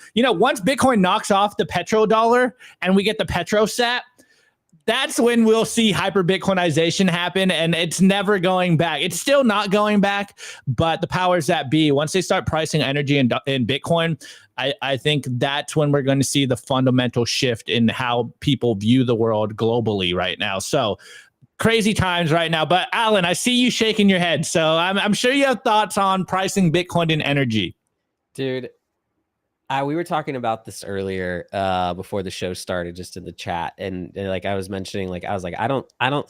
knocks off the petrodollar and we get the petrosat, that's when we'll see hyper Bitcoinization happen, and it's never going back. It's still not going back, but the powers that be, once they start pricing energy in Bitcoin, I think that's when we're going to see the fundamental shift in how people view the world globally right now. So crazy times right now. But Alan, I see you shaking your head, so I'm sure you have thoughts on pricing Bitcoin in energy. Dude, we were talking about this earlier before the show started, just in the chat, and like I was mentioning, like I was like, I don't even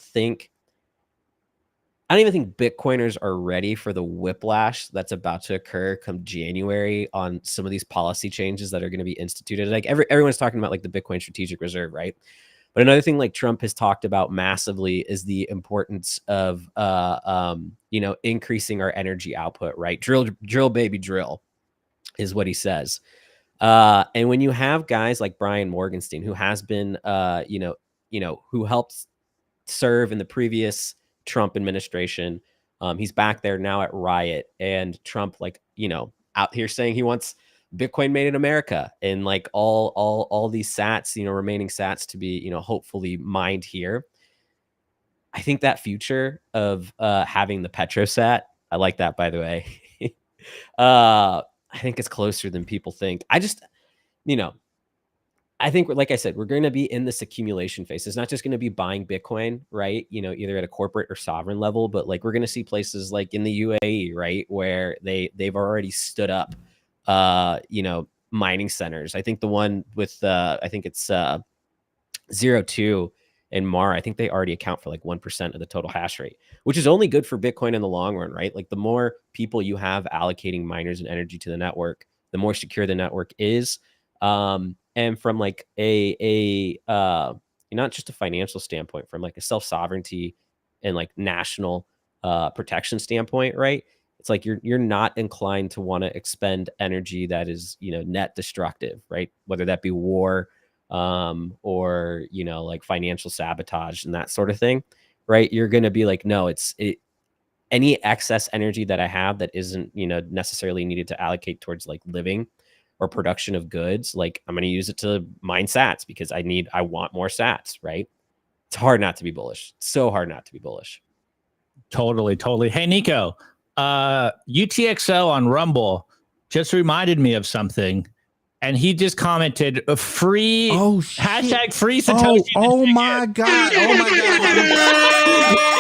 think Bitcoiners are ready for the whiplash that's about to occur come January on some of these policy changes that are going to be instituted. Like everyone's talking about like the Bitcoin Strategic Reserve, right? But another thing like Trump has talked about massively is the importance of increasing our energy output, right? Drill baby drill is what he says. And when you have guys like Brian Morgenstein, who has been, who helped serve in the previous Trump administration, he's back there now at Riot, and Trump, out here saying he wants Bitcoin made in America, and like all these sats, remaining sats to be, hopefully mined here. I think that future of having the Petrosat, I like that, by the way. I think it's closer than people think. I think, like I said, we're going to be in this accumulation phase. It's not just going to be buying Bitcoin, right? Either at a corporate or sovereign level, but like we're going to see places like in the UAE, right, where they've already stood up, mining centers. I think the one with I think it's 02 and Mar, I think they already account for like 1% of the total hash rate, which is only good for Bitcoin in the long run, right? Like the more people you have allocating miners and energy to the network, the more secure the network is. And from like a not just a financial standpoint, from like a self-sovereignty and like national protection standpoint, right? It's like you're not inclined to want to expend energy that is, net destructive, right? Whether that be war, or like financial sabotage and that sort of thing, right? You're going to be like, no, any excess energy that I have that isn't necessarily needed to allocate towards like living or production of goods, like I'm going to use it to mine sats because I want more sats, right? It's hard not to be bullish. It's so hard not to be bullish. Totally. Hey, Nico, UTXO on Rumble just reminded me of something. And he just commented free hashtag free Satoshi. Oh my God.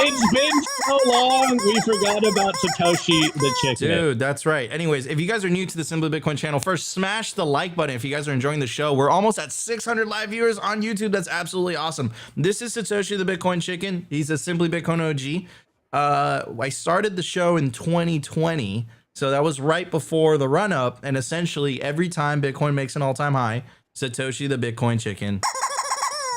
It's been so long. We forgot about Satoshi the chicken. Dude, that's right. Anyways, if you guys are new to the Simply Bitcoin channel, first smash the like button. If you guys are enjoying the show, we're almost at 600 live viewers on YouTube. That's absolutely awesome. This is Satoshi the Bitcoin chicken. He's a Simply Bitcoin OG. I started the show in 2020. So that was right before the run up. And essentially every time Bitcoin makes an all-time high, Satoshi the Bitcoin chicken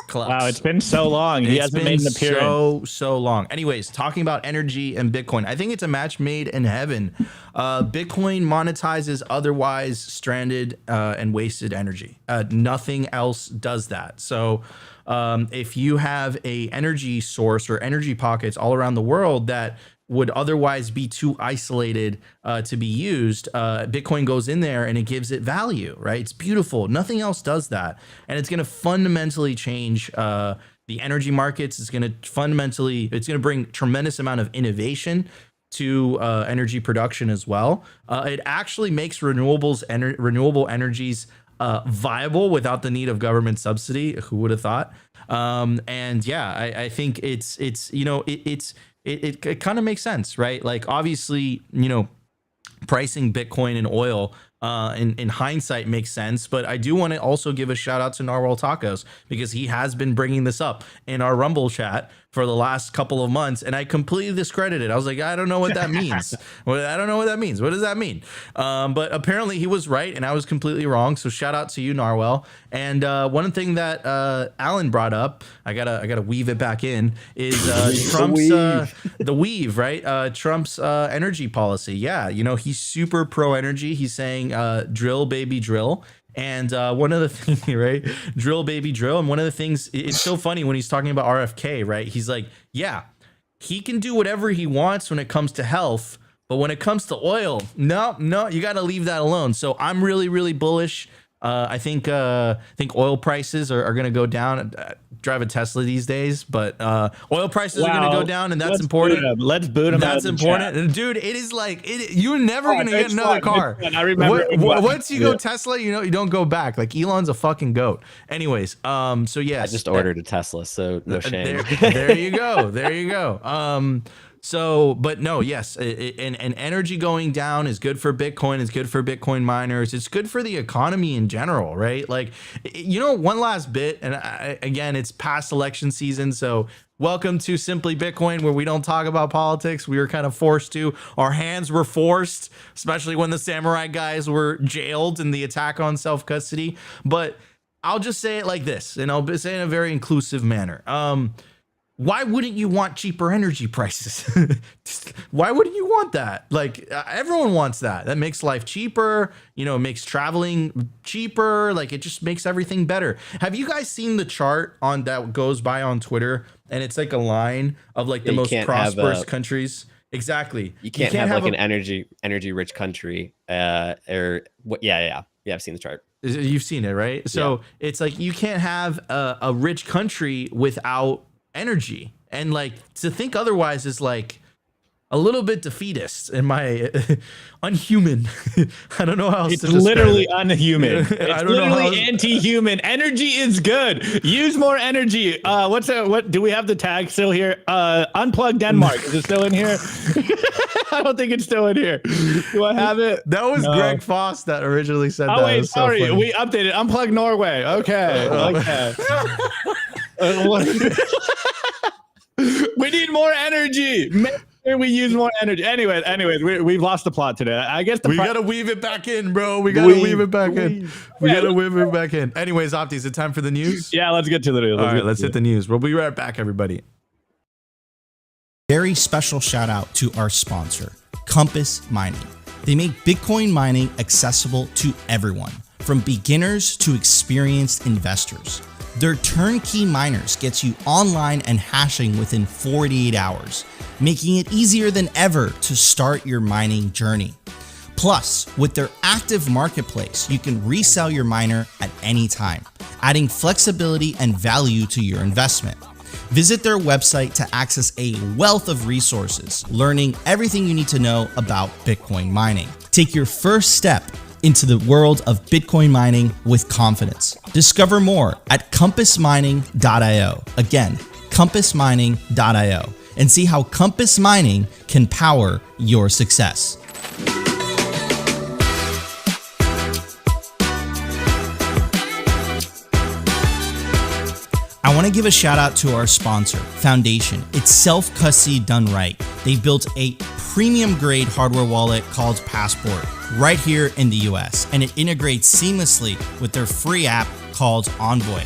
clubs. Wow, it's been so long. He hasn't made an appearance. So long. Anyways, talking about energy and Bitcoin, I think it's a match made in heaven. Bitcoin monetizes otherwise stranded and wasted energy. Nothing else does that. So if you have a energy source or energy pockets all around the world that would otherwise be too isolated to be used, Bitcoin goes in there and it gives it value, right? It's beautiful. Nothing else does that. And it's going to fundamentally change the energy markets. It's going to bring tremendous amount of innovation to energy production as well. It actually makes renewable energies viable without the need of government subsidy. Who would have thought? And yeah, I think it kind of makes sense, right? Like obviously, pricing Bitcoin and oil in hindsight makes sense. But I do want to also give a shout out to Narwhal Tacos, because he has been bringing this up in our Rumble chat for the last couple of months, and I completely discredited it. I was like, I don't know what that means. I don't know what that means. What does that mean? But apparently he was right, and I was completely wrong. So shout out to you, Narwhal. And one thing that Alan brought up, I gotta weave it back in, is Trump's the weave, right? Trump's energy policy. Yeah, you know, he's super pro energy. He's saying drill, baby, drill. And one of the things, right, drill, baby, drill. And one of the things, it's so funny when he's talking about RFK, right? He's like, yeah, he can do whatever he wants when it comes to health, but when it comes to oil, no, you got to leave that alone. So I'm really, really bullish. I think oil prices are going to go down. Drive a Tesla these days, but oil prices are going to go down, and that's important. Let's boot him. That's important, dude. It is like you're never going to get another car. I remember once you go Tesla, you know you don't go back. Like Elon's a fucking goat. Anyways, so yes, I just ordered a Tesla, so no shame. There you go. There you go. So, but no, yes, and energy going down is good for Bitcoin. It's good for Bitcoin miners. It's good for the economy in general, right? Like, you know, one last bit, and again, it's past election season, so welcome to Simply Bitcoin, where we don't talk about politics. We were kind of forced to. Our hands were forced, especially when the samurai guys were jailed in the attack on self-custody. But I'll just say it like this, and I'll say it in a very inclusive manner. Why wouldn't you want cheaper energy prices? Why wouldn't you want that? Like everyone wants that. That makes life cheaper. You know, it makes traveling cheaper. Like it just makes everything better. Have you guys seen the chart on that goes by on Twitter? And it's like a line of like the most prosperous countries. Exactly. You can't have like an energy rich country. Or what? Yeah. I've seen the chart. You've seen it, right? So it's like you can't have a rich country without energy, and like to think otherwise is like a little bit defeatist in my unhuman. I don't know how else it's to describe literally it. Unhuman. It's I don't literally know anti-human. Energy is good. Use more energy. What's that? What do we have the tag still here? Unplug Denmark. Is it still in here? I don't think it's still in here. Do I have it? That was Greg Foss that originally said that. Oh wait, so sorry. funny. We updated. Unplug Norway. Okay. We need more energy. Make sure we use more energy. Anyways, we've lost the plot today. I guess we gotta weave it back in, bro. We gotta weave it back in. We gotta weave it back in. Anyways, Opti, is it time for the news? Yeah, let's get to the news. All right, let's hit the news. We'll be right back, everybody. Very special shout out to our sponsor, Compass Mining. They make Bitcoin mining accessible to everyone, from beginners to experienced investors. Their turnkey miners gets you online and hashing within 48 hours, making it easier than ever to start your mining journey. Plus, with their active marketplace, you can resell your miner at any time, adding flexibility and value to your investment. Visit their website to access a wealth of resources, learning everything you need to know about Bitcoin mining. Take your first step into the world of Bitcoin mining with confidence. Discover more at compassmining.io. Again, compassmining.io, and see how Compass Mining can power your success. I want to give a shout out to our sponsor, Foundation. It's self-custody done right. They built a premium grade hardware wallet called Passport right here in the US, and it integrates seamlessly with their free app called Envoy.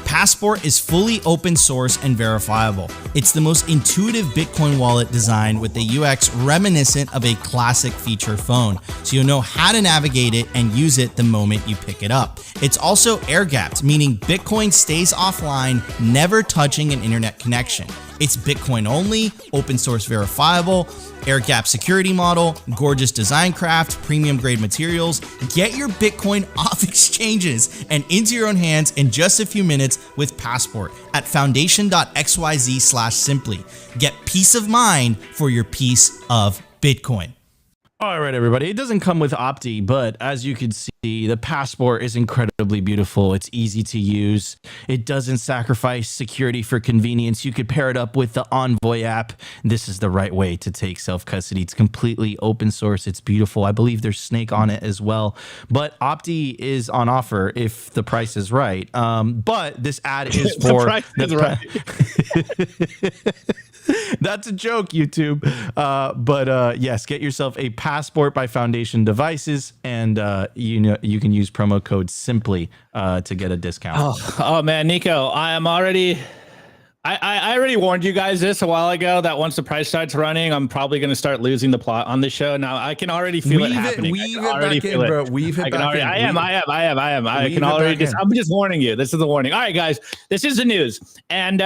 Passport is fully open source and verifiable. It's the most intuitive Bitcoin wallet design with a UX reminiscent of a classic feature phone, so you'll know how to navigate it and use it the moment you pick it up. It's also air-gapped, meaning Bitcoin stays offline, never touching an internet connection. It's Bitcoin only, open source verifiable, air-gap security model, gorgeous design craft, premium grade materials. Get your Bitcoin off exchanges and into your own hands in just a few minutes with Passport at foundation.xyz/simply. Get peace of mind for your piece of Bitcoin. All right, everybody. It doesn't come with Opti, but as you can see, the Passport is incredibly beautiful. It's easy to use. It doesn't sacrifice security for convenience. You could pair it up with the Envoy app. This is the right way to take self-custody. It's completely open source. It's beautiful. I believe there's Snake on it as well. But Opti is on offer if the price is right. But this ad is for the price is right. That's a joke, YouTube. But yes, get yourself a Passport by Foundation Devices, and you can use promo code Simply to get a discount. Oh man, Nico, I already warned you guys this a while ago that once the price starts running, I'm probably going to start losing the plot on the show. Now I can already feel it happening. Weave it back in, bro. Weave it back in. I am. I can already I'm just warning you. This is a warning. All right, guys, this is the news. And,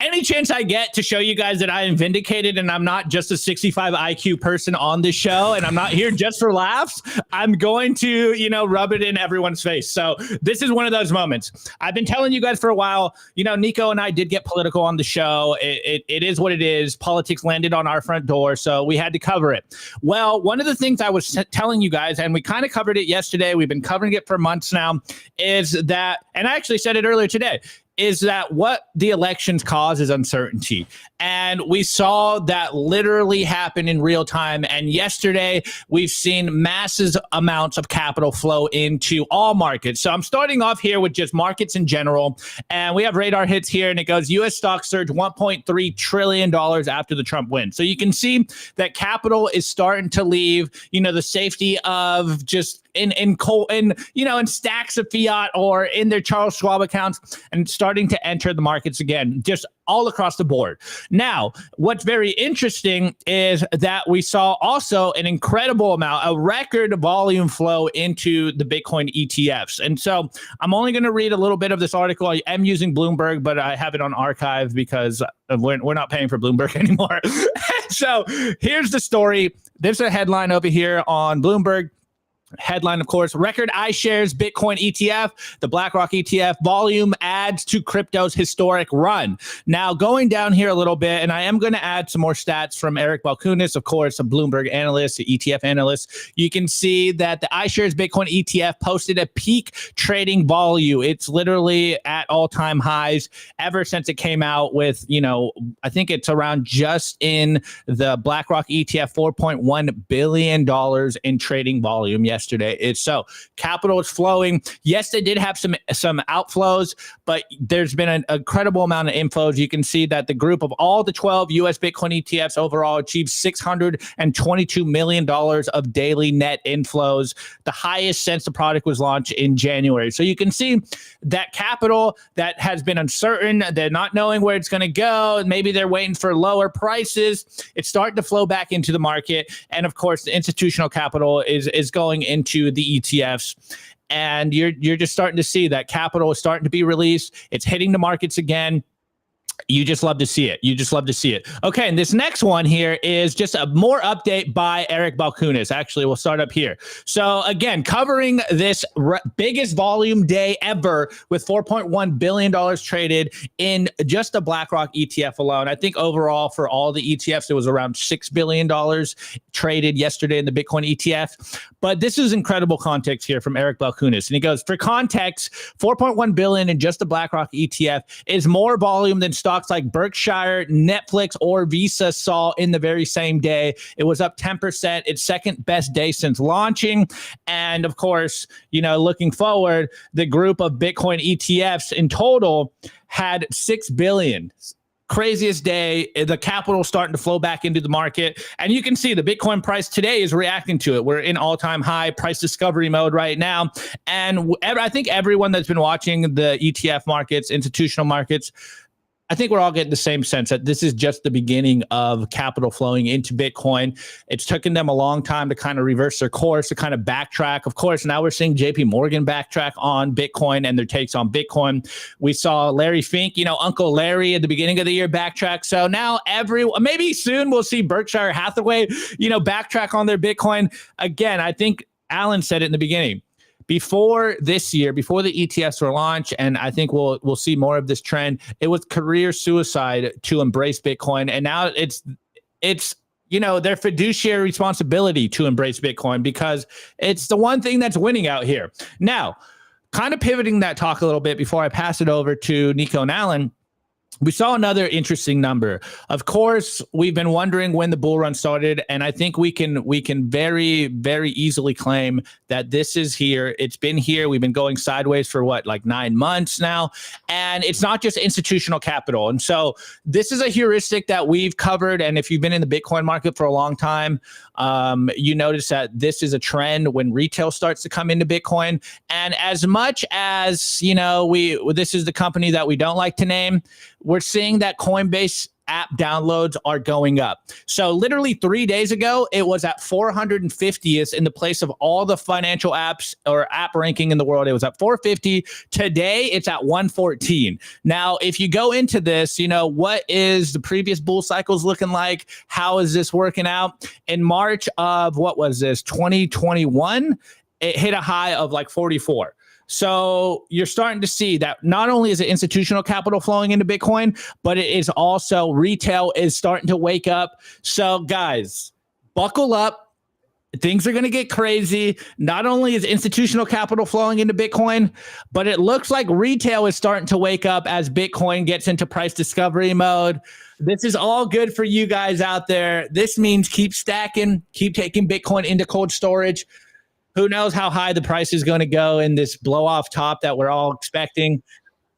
any chance I get to show you guys that I am vindicated and I'm not just a 65 IQ person on this show and I'm not here just for laughs, I'm going to, rub it in everyone's face. So this is one of those moments. I've been telling you guys for a while, Nico and I did get political on the show. It is what it is. Politics landed on our front door, so we had to cover it. Well, one of the things I was telling you guys, and we kind of covered it yesterday, we've been covering it for months now, is that, and I actually said it earlier today, is that what the elections cause is uncertainty. And we saw that literally happen in real time. And yesterday, we've seen massive amounts of capital flow into all markets. So I'm starting off here with just markets in general. And we have radar hits here, and it goes U.S. stocks surge $1.3 trillion after the Trump win. So you can see that capital is starting to leave, the safety of just in stacks of fiat or in their Charles Schwab accounts and starting to enter the markets again, just all across the board. Now, what's very interesting is that we saw also an incredible amount, a record volume flow into the Bitcoin ETFs. And so I'm only going to read a little bit of this article. I am using Bloomberg, but I have it on archive because we're not paying for Bloomberg anymore. So here's the story. There's a headline over here on Bloomberg. Headline, of course, record iShares Bitcoin ETF, the BlackRock ETF volume adds to crypto's historic run. Now, going down here a little bit, and I am going to add some more stats from Eric Balkunas, of course, a Bloomberg analyst, the ETF analyst. You can see that the iShares Bitcoin ETF posted a peak trading volume. It's literally at all-time highs ever since it came out with, I think it's around just in the BlackRock ETF, $4.1 billion in trading volume yesterday. It's so capital is flowing. Yes, they did have some outflows, but there's been an incredible amount of inflows. You can see that the group of all the 12 U.S. Bitcoin ETFs overall achieved $622 million of daily net inflows, the highest since the product was launched in January. So you can see that capital that has been uncertain, they're not knowing where it's going to go, and maybe they're waiting for lower prices. It's starting to flow back into the market. And of course, the institutional capital is going into the ETFs. And you're just starting to see that capital is starting to be released. It's hitting the markets again. You just love to see it. You just love to see it. Okay, and this next one here is just a more update by Eric Balkunas. Actually, we'll start up here. So again, covering this biggest volume day ever with $4.1 billion traded in just the BlackRock ETF alone. I think overall for all the ETFs, it was around $6 billion traded yesterday in the Bitcoin ETF. But this is incredible context here from Eric Balkunas. And he goes, for context, $4.1 billion in just the BlackRock ETF is more volume than stocks like Berkshire, Netflix, or Visa saw in the very same day. It was up 10%, its second best day since launching. And of course, looking forward, the group of Bitcoin ETFs in total had 6 billion. Craziest day. The capital starting to flow back into the market. And you can see the Bitcoin price today is reacting to it. We're in all-time high price discovery mode right now. And I think everyone that's been watching the ETF markets, institutional markets, I think we're all getting the same sense that this is just the beginning of capital flowing into Bitcoin. It's taken them a long time to kind of reverse their course, to kind of backtrack. Of course, now we're seeing JP Morgan backtrack on Bitcoin and their takes on Bitcoin. We saw Larry Fink, Uncle Larry at the beginning of the year backtrack. So now maybe soon we'll see Berkshire Hathaway, backtrack on their Bitcoin. Again, I think Alan said it in the beginning. Before this year, before the ETFs were launched, and I think we'll see more of this trend, it was career suicide to embrace Bitcoin. And now it's their fiduciary responsibility to embrace Bitcoin, because it's the one thing that's winning out here. Now, kind of pivoting that talk a little bit before I pass it over to Nico and Alan, we saw another interesting number. Of course, we've been wondering when the bull run started, and I think we can very, very easily claim that this is here. It's been here. We've been going sideways for like 9 months now, and it's not just institutional capital. And so this is a heuristic that we've covered. And if you've been in the Bitcoin market for a long time, you notice that this is a trend when retail starts to come into Bitcoin. And as much as this is the company that we don't like to name, we're seeing that Coinbase app downloads are going up. So literally 3 days ago, it was at 450th in the place of all the financial apps or app ranking in the world. It was at 450. Today, it's at 114. Now, if you go into this, what is the previous bull cycles looking like? How is this working out? In March of, 2021, it hit a high of like 44. So you're starting to see that not only is it institutional capital flowing into Bitcoin, but it is also retail is starting to wake up. So guys, buckle up. Things are going to get crazy. Not only is institutional capital flowing into Bitcoin, but it looks like retail is starting to wake up as Bitcoin gets into price discovery mode. This is all good for you guys out there. This means keep stacking, keep taking Bitcoin into cold storage. Who knows how high the price is going to go in this blow off top that we're all expecting.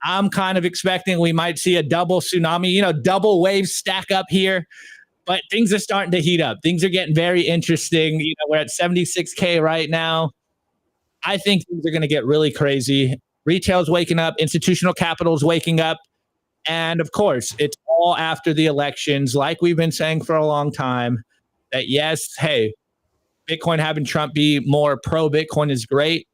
I'm kind of expecting we might see a double tsunami, double wave stack up here. But things are starting to heat up. Things are getting very interesting. We're at 76K right now. I think things are going to get really crazy. Retail's waking up. Institutional capital's waking up. And of course, it's all after the elections, like we've been saying for a long time, that yes, hey, Bitcoin having Trump be more pro-Bitcoin is great,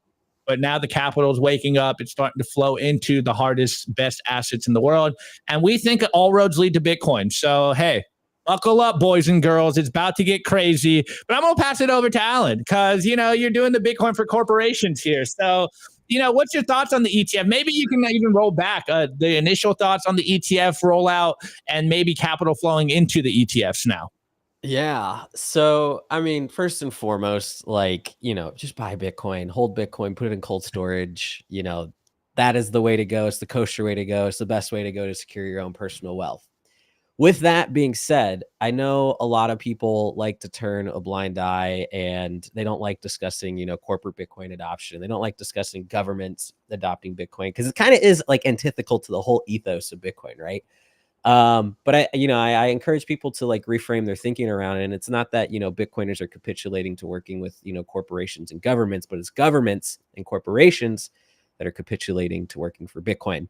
but now the capital is waking up. It's starting to flow into the hardest, best assets in the world. And we think all roads lead to Bitcoin. So, hey, buckle up, boys and girls. It's about to get crazy. But I'm going to pass it over to Alan because, you're doing the Bitcoin for corporations here. So, what's your thoughts on the ETF? Maybe you can even roll back the initial thoughts on the ETF rollout and maybe capital flowing into the ETFs now. Yeah. So, I mean, first and foremost, just buy Bitcoin, hold Bitcoin, put it in cold storage. That is the way to go. It's the kosher way to go. It's the best way to go to secure your own personal wealth. With that being said, I know a lot of people like to turn a blind eye and they don't like discussing, corporate Bitcoin adoption. They don't like discussing governments adopting Bitcoin because it kind of is like antithetical to the whole ethos of Bitcoin, right? But I encourage people to reframe their thinking around it. And it's not that, Bitcoiners are capitulating to working with, corporations and governments, but it's governments and corporations that are capitulating to working for Bitcoin.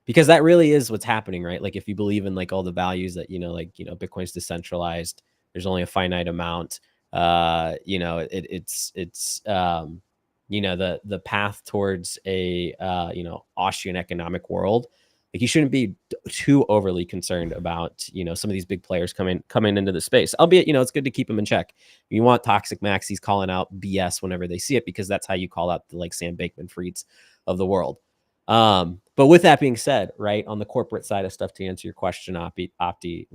Because that really is what's happening, right? Like if you believe in all the values that, Bitcoin's decentralized, there's only a finite amount, it's the path towards a, Austrian economic world. You shouldn't be too overly concerned about, some of these big players coming into the space, albeit, it's good to keep them in check. You want toxic maxis calling out BS whenever they see it, because that's how you call out the Sam Bankman-Frieds of the world. But with that being said, right, on the corporate side of stuff, to answer your question, Opti,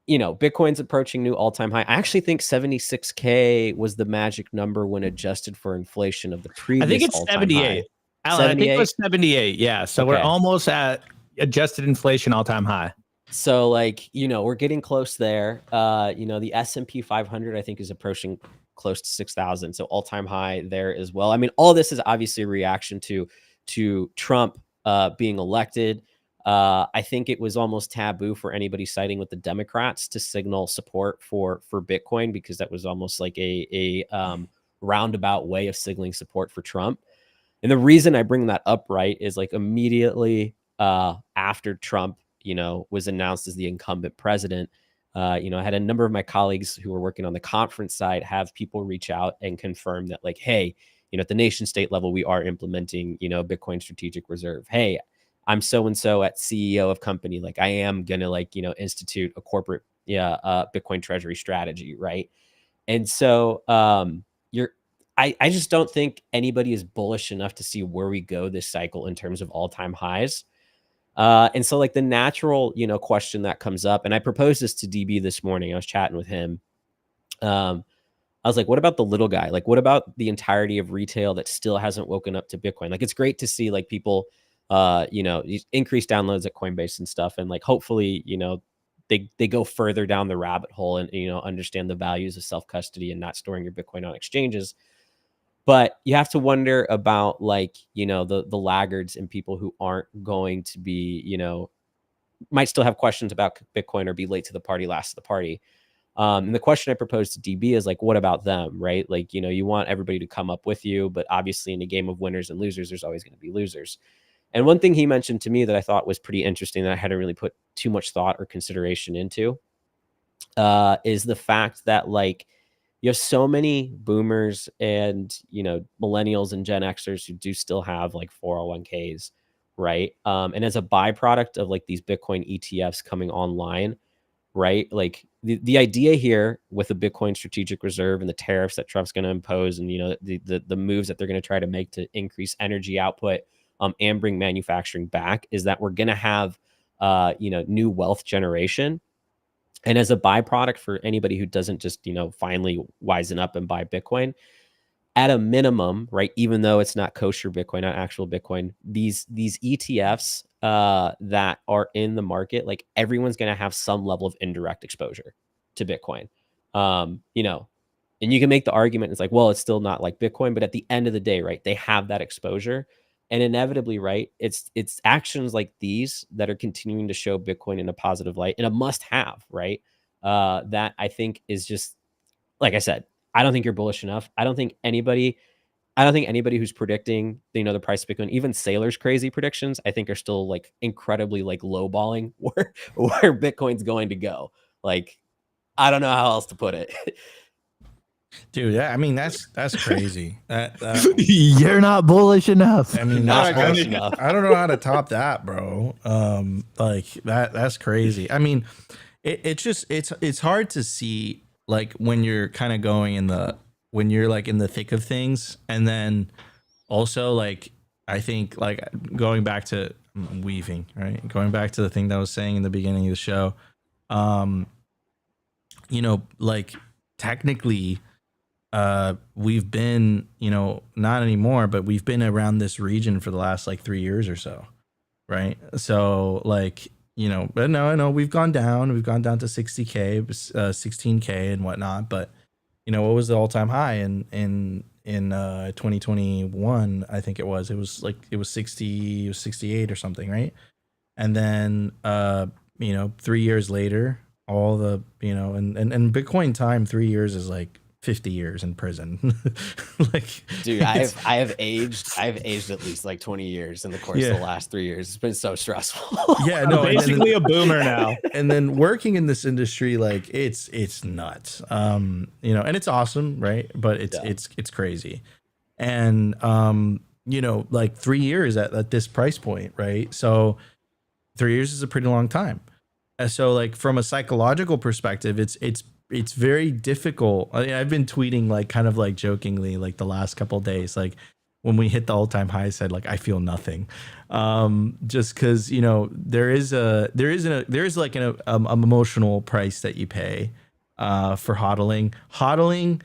Bitcoin's approaching new all-time high. I actually think 76K was the magic number when adjusted for inflation of the previous. I think it's 78. Alan, 78? I think it was 78. Yeah. So okay. We're almost at adjusted inflation all-time high. So we're getting close there. The S&P 500, I think, is approaching close to 6,000. So all-time high there as well. I mean, all this is obviously a reaction to Trump being elected. I think it was almost taboo for anybody siding with the Democrats to signal support for Bitcoin, because that was almost like a roundabout way of signaling support for Trump. And the reason I bring that up, right, is immediately after Trump, was announced as the incumbent president, I had a number of my colleagues who were working on the conference side have people reach out and confirm that hey, at the nation state level, we are implementing, Bitcoin strategic reserve. Hey, I'm so-and-so at CEO of company. I am going to institute a corporate, Bitcoin treasury strategy. Right. And so I just don't think anybody is bullish enough to see where we go this cycle in terms of all-time highs. And so like the natural, question that comes up, and I proposed this to DB this morning. I was chatting with him. I was like, what about the little guy? Like, what about the entirety of retail that still hasn't woken up to Bitcoin? Like, it's great to see like people, increase downloads at Coinbase and stuff. And like, hopefully, they go further down the rabbit hole and, understand the values of self-custody and not storing your Bitcoin on exchanges. But you have to wonder about like, the laggards and people who aren't going to be, might still have questions about Bitcoin or be late to the party, last to the party. And the question I proposed to DB is like, what about them, right? Like, you want everybody to come up with you, but obviously in a game of winners and losers, there's always going to be losers. And one thing he mentioned to me that I thought was pretty interesting that I hadn't really put too much thought or consideration into is the fact that like you have so many boomers and, millennials and Gen Xers who do still have like 401ks, right? And as a byproduct of like these Bitcoin ETFs coming online, right? Like the idea here with the Bitcoin strategic reserve and the tariffs that Trump's going to impose and, the moves that they're going to try to make to increase energy output and bring manufacturing back is that we're going to have, new wealth generation. And as a byproduct for anybody who doesn't just, finally wisen up and buy Bitcoin, at a minimum, right, even though it's not kosher Bitcoin, not actual Bitcoin, these ETFs that are in the market, like everyone's going to have some level of indirect exposure to Bitcoin. And you can make the argument, it's like, well, it's still not like Bitcoin, but at the end of the day, right, they have that exposure. And inevitably, right, it's actions like these that are continuing to show Bitcoin in a positive light and a must have, right? That I think is just, like I said, I don't think you're bullish enough. I don't think anybody who's predicting, the price of Bitcoin, even Sailor's crazy predictions, I think are still like incredibly like lowballing where Bitcoin's going to go. Like, I don't know how else to put it. Dude, yeah, I mean that's crazy. You're not bullish enough. I mean, Not bullish enough. I don't know how to top that, bro. Like that's crazy. I mean, it's hard to see like when you're kind of when you're like in the thick of things, and then also like I think like going back to weaving, right? Going back to the thing that I was saying in the beginning of the show, like technically we've been, not anymore, but we've been around this region for the last like 3 years or so, right? So like, but no, I know we've gone down to 60K, 16K and whatnot, but what was the all-time high in 2021? I think it was 60, it was 68 or something, right? And then 3 years later, all the and Bitcoin time, 3 years is like 50 years in prison. Like, dude, I have aged at least like 20 yeyears in the course of the last 3 years. It's been so stressful. Yeah, no, I'm basically a boomer now. And then working in this industry, like it's nuts. And it's awesome, right? But it's crazy. And like 3 years at this price point, right? So 3 years is a pretty long time. So like from a psychological perspective, it's very difficult. I mean, I've been tweeting like kind of like jokingly like the last couple of days, like when we hit the all-time high, I said like I feel nothing, just because there is like an emotional price that you pay for hodling. Hodling,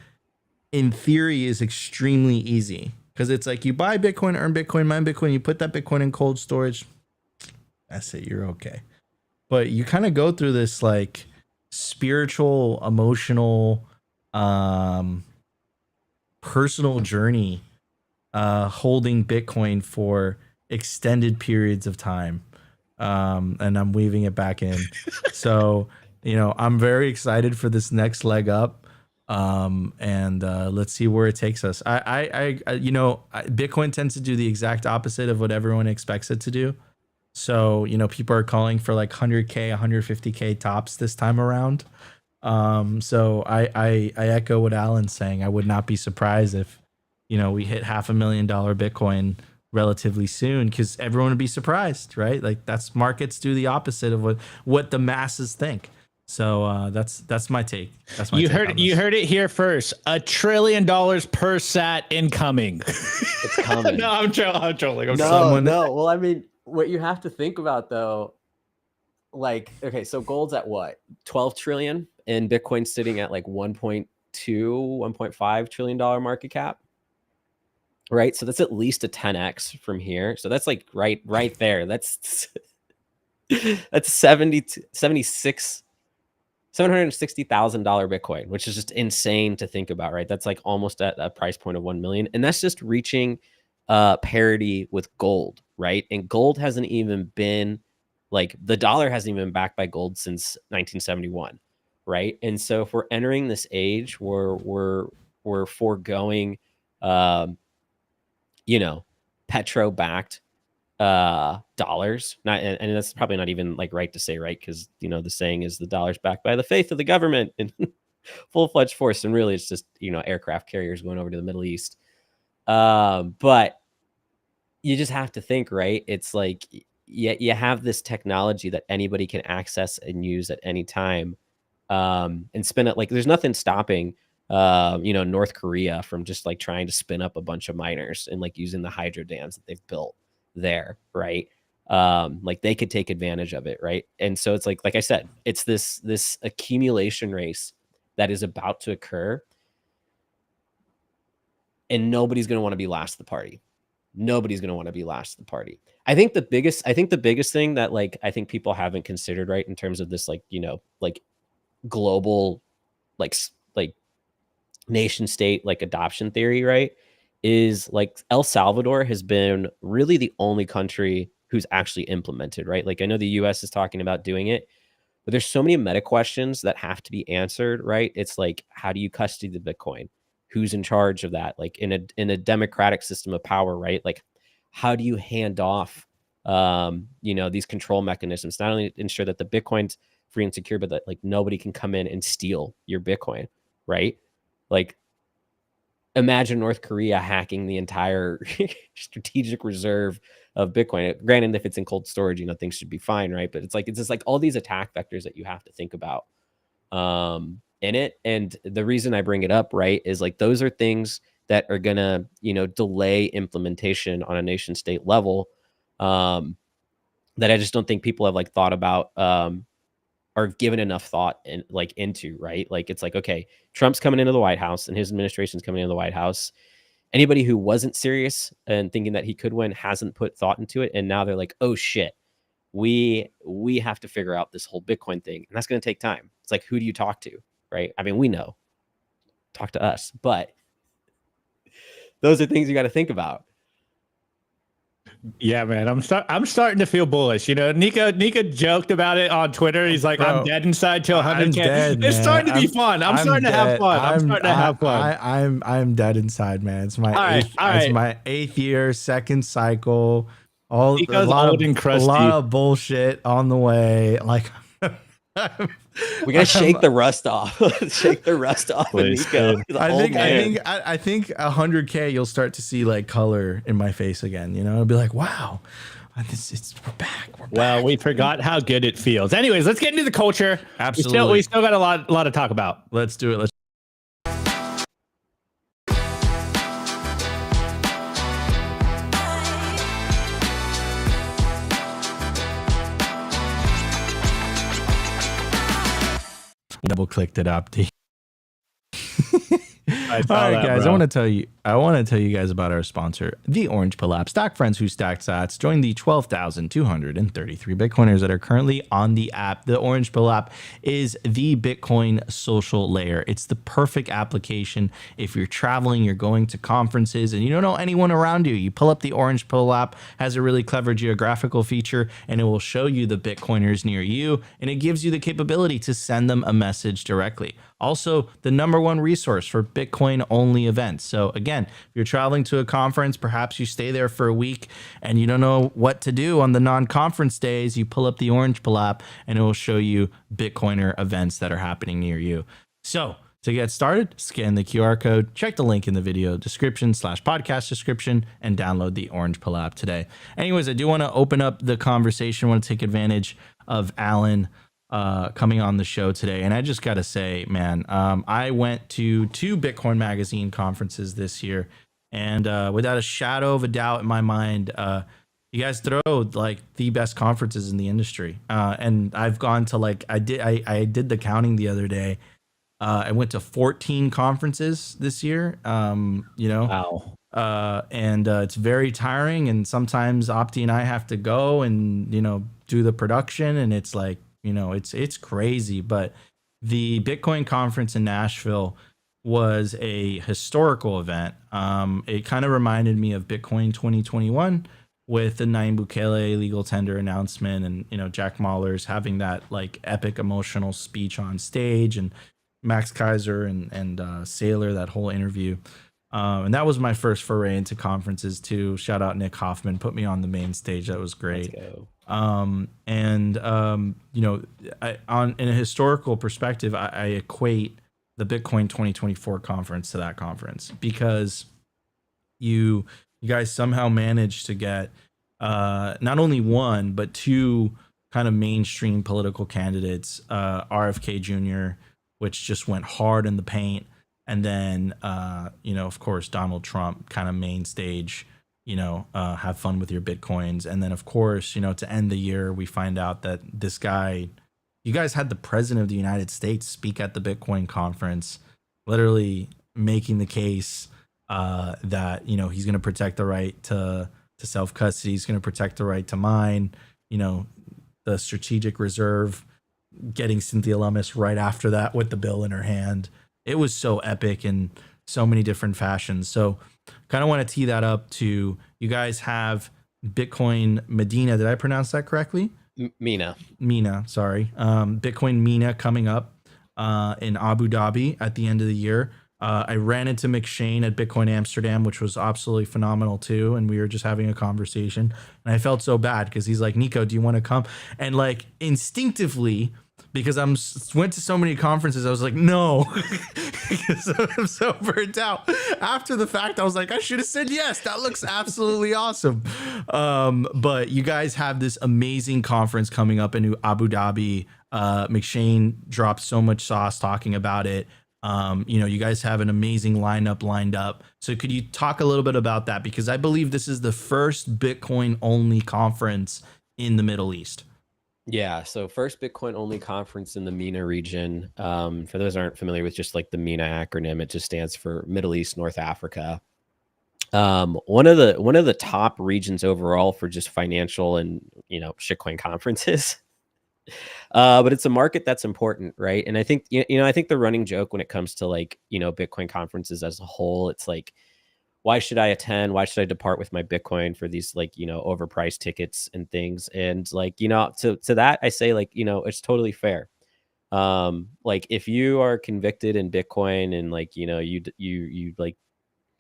in theory, is extremely easy because it's like you buy Bitcoin, earn Bitcoin, mine Bitcoin, you put that Bitcoin in cold storage. That's it. You're okay. But you kind of go through this like spiritual, emotional, personal journey, holding Bitcoin for extended periods of time. And I'm weaving it back in. So, I'm very excited for this next leg up. And let's see where it takes us. Bitcoin tends to do the exact opposite of what everyone expects it to do. So, people are calling for like 100K, 150K tops this time around. So I echo what Alan's saying. I would not be surprised if, we hit $500,000 Bitcoin relatively soon, because everyone would be surprised, right? Like markets do the opposite of what the masses think. So that's my take. You heard it here first. $1 trillion per sat incoming. It's coming. No, I'm trolling. No. Well, I mean, what you have to think about though, like, okay, so gold's at what, 12 trillion, and Bitcoin's sitting at like 1.2, 1.5 trillion dollar market cap, right? So that's at least a 10x from here. So that's like right there. That's that's $760,000 Bitcoin, which is just insane to think about, right? That's like almost at a price point of 1 million. And that's just reaching parity with gold, right? And gold hasn't even been, like, the dollar hasn't even been backed by gold since 1971, right? And so if we're entering this age where we're foregoing, you know, petro-backed dollars, not, and that's probably not even like right to say, right? Because, you know, the saying is the dollar's backed by the faith of the government in full-fledged force, and really it's just, you know, aircraft carriers going over to the Middle East. But you just have to think, right? It's like you have this technology that anybody can access and use at any time, and spin it. Like, there's nothing stopping you know, North Korea from just like trying to spin up a bunch of miners and like using the hydro dams that they've built there, right? Like, they could take advantage of it, right? And so it's like I said, it's this accumulation race that is about to occur, and nobody's going to want to be last to the party. Nobody's going to want to be last to the party. I think the biggest thing that, like, I think people haven't considered, right, in terms of this, like, you know, like global, like nation state, like adoption theory, right, is like El Salvador has been really the only country who's actually implemented, right? Like, I know the US is talking about doing it, but there's so many meta questions that have to be answered, right? It's like, how do you custody the Bitcoin? Who's in charge of that? Like, in a democratic system of power, right? Like, how do you hand off you know, these control mechanisms, not only ensure that the Bitcoin's free and secure, but that, like, nobody can come in and steal your Bitcoin, right? Like, imagine North Korea hacking the entire strategic reserve of Bitcoin. Granted, if it's in cold storage, you know, things should be fine, right? But it's just like all these attack vectors that you have to think about in it. And the reason I bring it up, right, is like, those are things that are gonna, you know, delay implementation on a nation state level, that I just don't think people have like thought about, are given enough thought and like into, right? Like, it's like, okay, Trump's coming into the White House and his administration's coming into the White House. Anybody who wasn't serious and thinking that he could win hasn't put thought into it, and now they're like, oh shit, we have to figure out this whole Bitcoin thing, and that's going to take time. It's like, who do you talk to, right? I mean, we know, talk to us, but those are things you got to think about. Yeah, man, I'm starting to feel bullish. You know, Nico joked about it on Twitter. He's like, Bro, I'm dead inside till 100K. I'm dead, It's man. starting to be fun. I'm starting to have fun. I'm starting to have fun. I'm dead inside, man. It's my All right, eighth, all right. It's my 8th year, second cycle. Nico's old and crusty. A lot of bullshit on the way. Like, We gotta shake the rust off. Shake the rust off. Please, Nico. I think 100K, you'll start to see like color in my face again. You know, it'll be like, wow, we're back. Well, we forgot how good it feels. Anyways, let's get into the culture. Absolutely. We still got a lot to talk about. Let's do it. Double clicked it up. All right, guys. Bro. I want to tell you guys about our sponsor, the Orange Pill app. Stack friends who stack sats. Join the 12,233 Bitcoiners that are currently on the app. The Orange Pill app is the Bitcoin social layer. It's the perfect application if you're traveling, you're going to conferences, and you don't know anyone around you. You pull up the Orange Pill app, has a really clever geographical feature, and it will show you the Bitcoiners near you, and it gives you the capability to send them a message directly. Also, the #1 resource for Bitcoin only events. So again, if you're traveling to a conference, perhaps you stay there for a week and you don't know what to do on the non-conference days, you pull up the Orange Pill app and it will show you Bitcoiner events that are happening near you. So to get started, scan the QR code, check the link in the video description /podcast description, and download the Orange Pill app today. Anyways, I do want to open up the conversation. I want to take advantage of Alan coming on the show today. And I just got to say, man, I went to 2 Bitcoin Magazine conferences this year. And without a shadow of a doubt in my mind, you guys throw like the best conferences in the industry. And I've gone to like, I did the counting the other day. I went to 14 conferences this year. Wow. And it's very tiring. And sometimes Opti and I have to go and, do the production, and it's like, it's crazy. But the Bitcoin conference in Nashville was a historical event. It kind of reminded me of Bitcoin 2021 with the Nayib Bukele legal tender announcement, and Jack Mahler's having that like epic emotional speech on stage, and Max Kaiser and Saylor, that whole interview. And that was my first foray into conferences too. Shout out Nick Hoffman, put me on the main stage. That was great. Let's go. In a historical perspective, I equate the Bitcoin 2024 conference to that conference, because you guys somehow managed to get not only one but two kind of mainstream political candidates, RFK Jr., which just went hard in the paint, and then of course Donald Trump, kind of main stage, have fun with your Bitcoins. And then of course, to end the year, we find out that this guy, you guys had the president of the United States speak at the Bitcoin conference, literally making the case that he's going to protect the right to self custody. He's going to protect the right to mine. The strategic reserve, getting Cynthia Lummis right after that with the bill in her hand. It was so epic in so many different fashions. So kind of want to tee that up to you guys have Bitcoin Medina. Did I pronounce that correctly? Mina, sorry. Bitcoin Mina coming up in Abu Dhabi at the end of the year. I ran into McShane at Bitcoin Amsterdam, which was absolutely phenomenal too. And we were just having a conversation, and I felt so bad because he's like, Nico, do you want to come? And like instinctively, because went to so many conferences, I was like, no, because I'm so burnt out. After the fact, I was like, I should have said yes. That looks absolutely awesome. But you guys have this amazing conference coming up in Abu Dhabi. McShane dropped so much sauce talking about it. You guys have an amazing lineup lined up. So could you talk a little bit about that? Because I believe this is the first Bitcoin only conference in the Middle East. Yeah, so first Bitcoin only conference in the MENA region. For those who aren't familiar with just like the MENA acronym, it just stands for Middle East, North Africa. One of the top regions overall for just financial and shitcoin conferences. But it's a market that's important, right? And I think I think the running joke when it comes to like Bitcoin conferences as a whole, it's like, why should I attend? Why should I depart with my Bitcoin for these like, overpriced tickets and things? And like, to that, I say like, it's totally fair. Like if you are convicted in Bitcoin and like, you like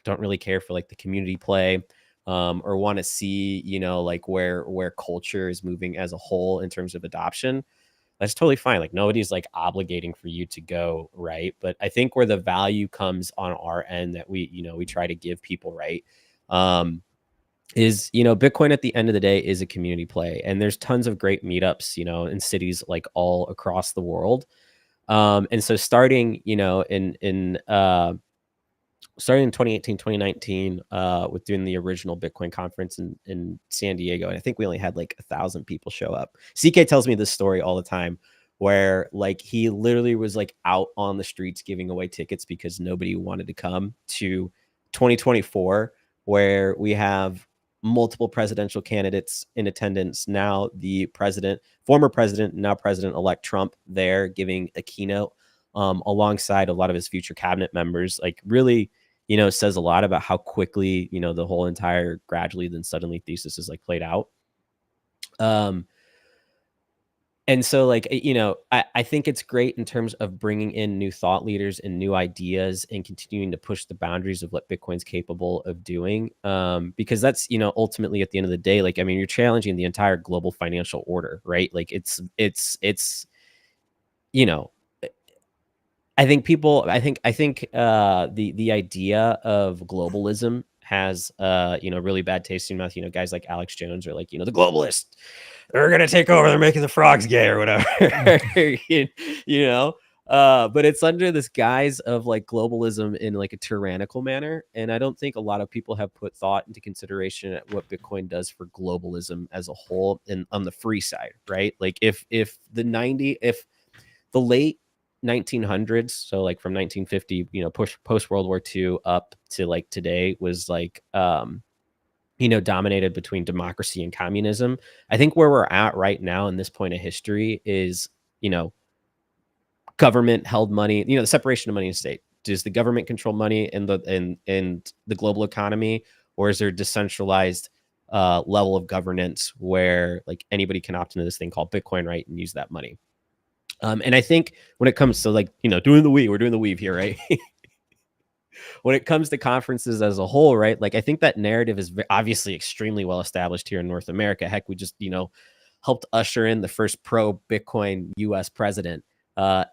don't really care for like the community play, or want to see, like where culture is moving as a whole in terms of adoption, that's totally fine. Like nobody's like obligating for you to go, right? But I think where the value comes on our end that we try to give people, right, is Bitcoin at the end of the day is a community play, and there's tons of great meetups in cities like all across the world. And so starting starting in 2018, 2019, with doing the original Bitcoin conference in San Diego. And I think we only had like 1,000 people show up. CK tells me this story all the time where like he literally was like out on the streets giving away tickets because nobody wanted to come to 2024, where we have multiple presidential candidates in attendance. Now the former president, now President-elect Trump there giving a keynote alongside a lot of his future cabinet members, like really says a lot about how quickly the whole entire gradually then suddenly thesis is like played out. And so like I think it's great in terms of bringing in new thought leaders and new ideas and continuing to push the boundaries of what Bitcoin's capable of doing, because that's ultimately at the end of the day, like I mean, you're challenging the entire global financial order, right? Like it's I think the idea of globalism has really bad taste in mouth. Guys like Alex Jones are like, the globalists, they're gonna take over, they're making the frogs gay or whatever. But it's under this guise of like globalism in like a tyrannical manner. And I don't think a lot of people have put thought into consideration at what Bitcoin does for globalism as a whole and on the free side, right? Like if the late 1900s, so like from 1950, post World War II up to like today was like, dominated between democracy and communism. I think where we're at right now in this point of history is, government held money, the separation of money and state. Does the government control money in the global economy, or is there a decentralized level of governance where like anybody can opt into this thing called Bitcoin, right, and use that money? And I think when it comes to like, doing the weave, we're doing the weave here, right? When it comes to conferences as a whole, right? Like I think that narrative is obviously extremely well established here in North America. Heck, we just, helped usher in the first pro Bitcoin US president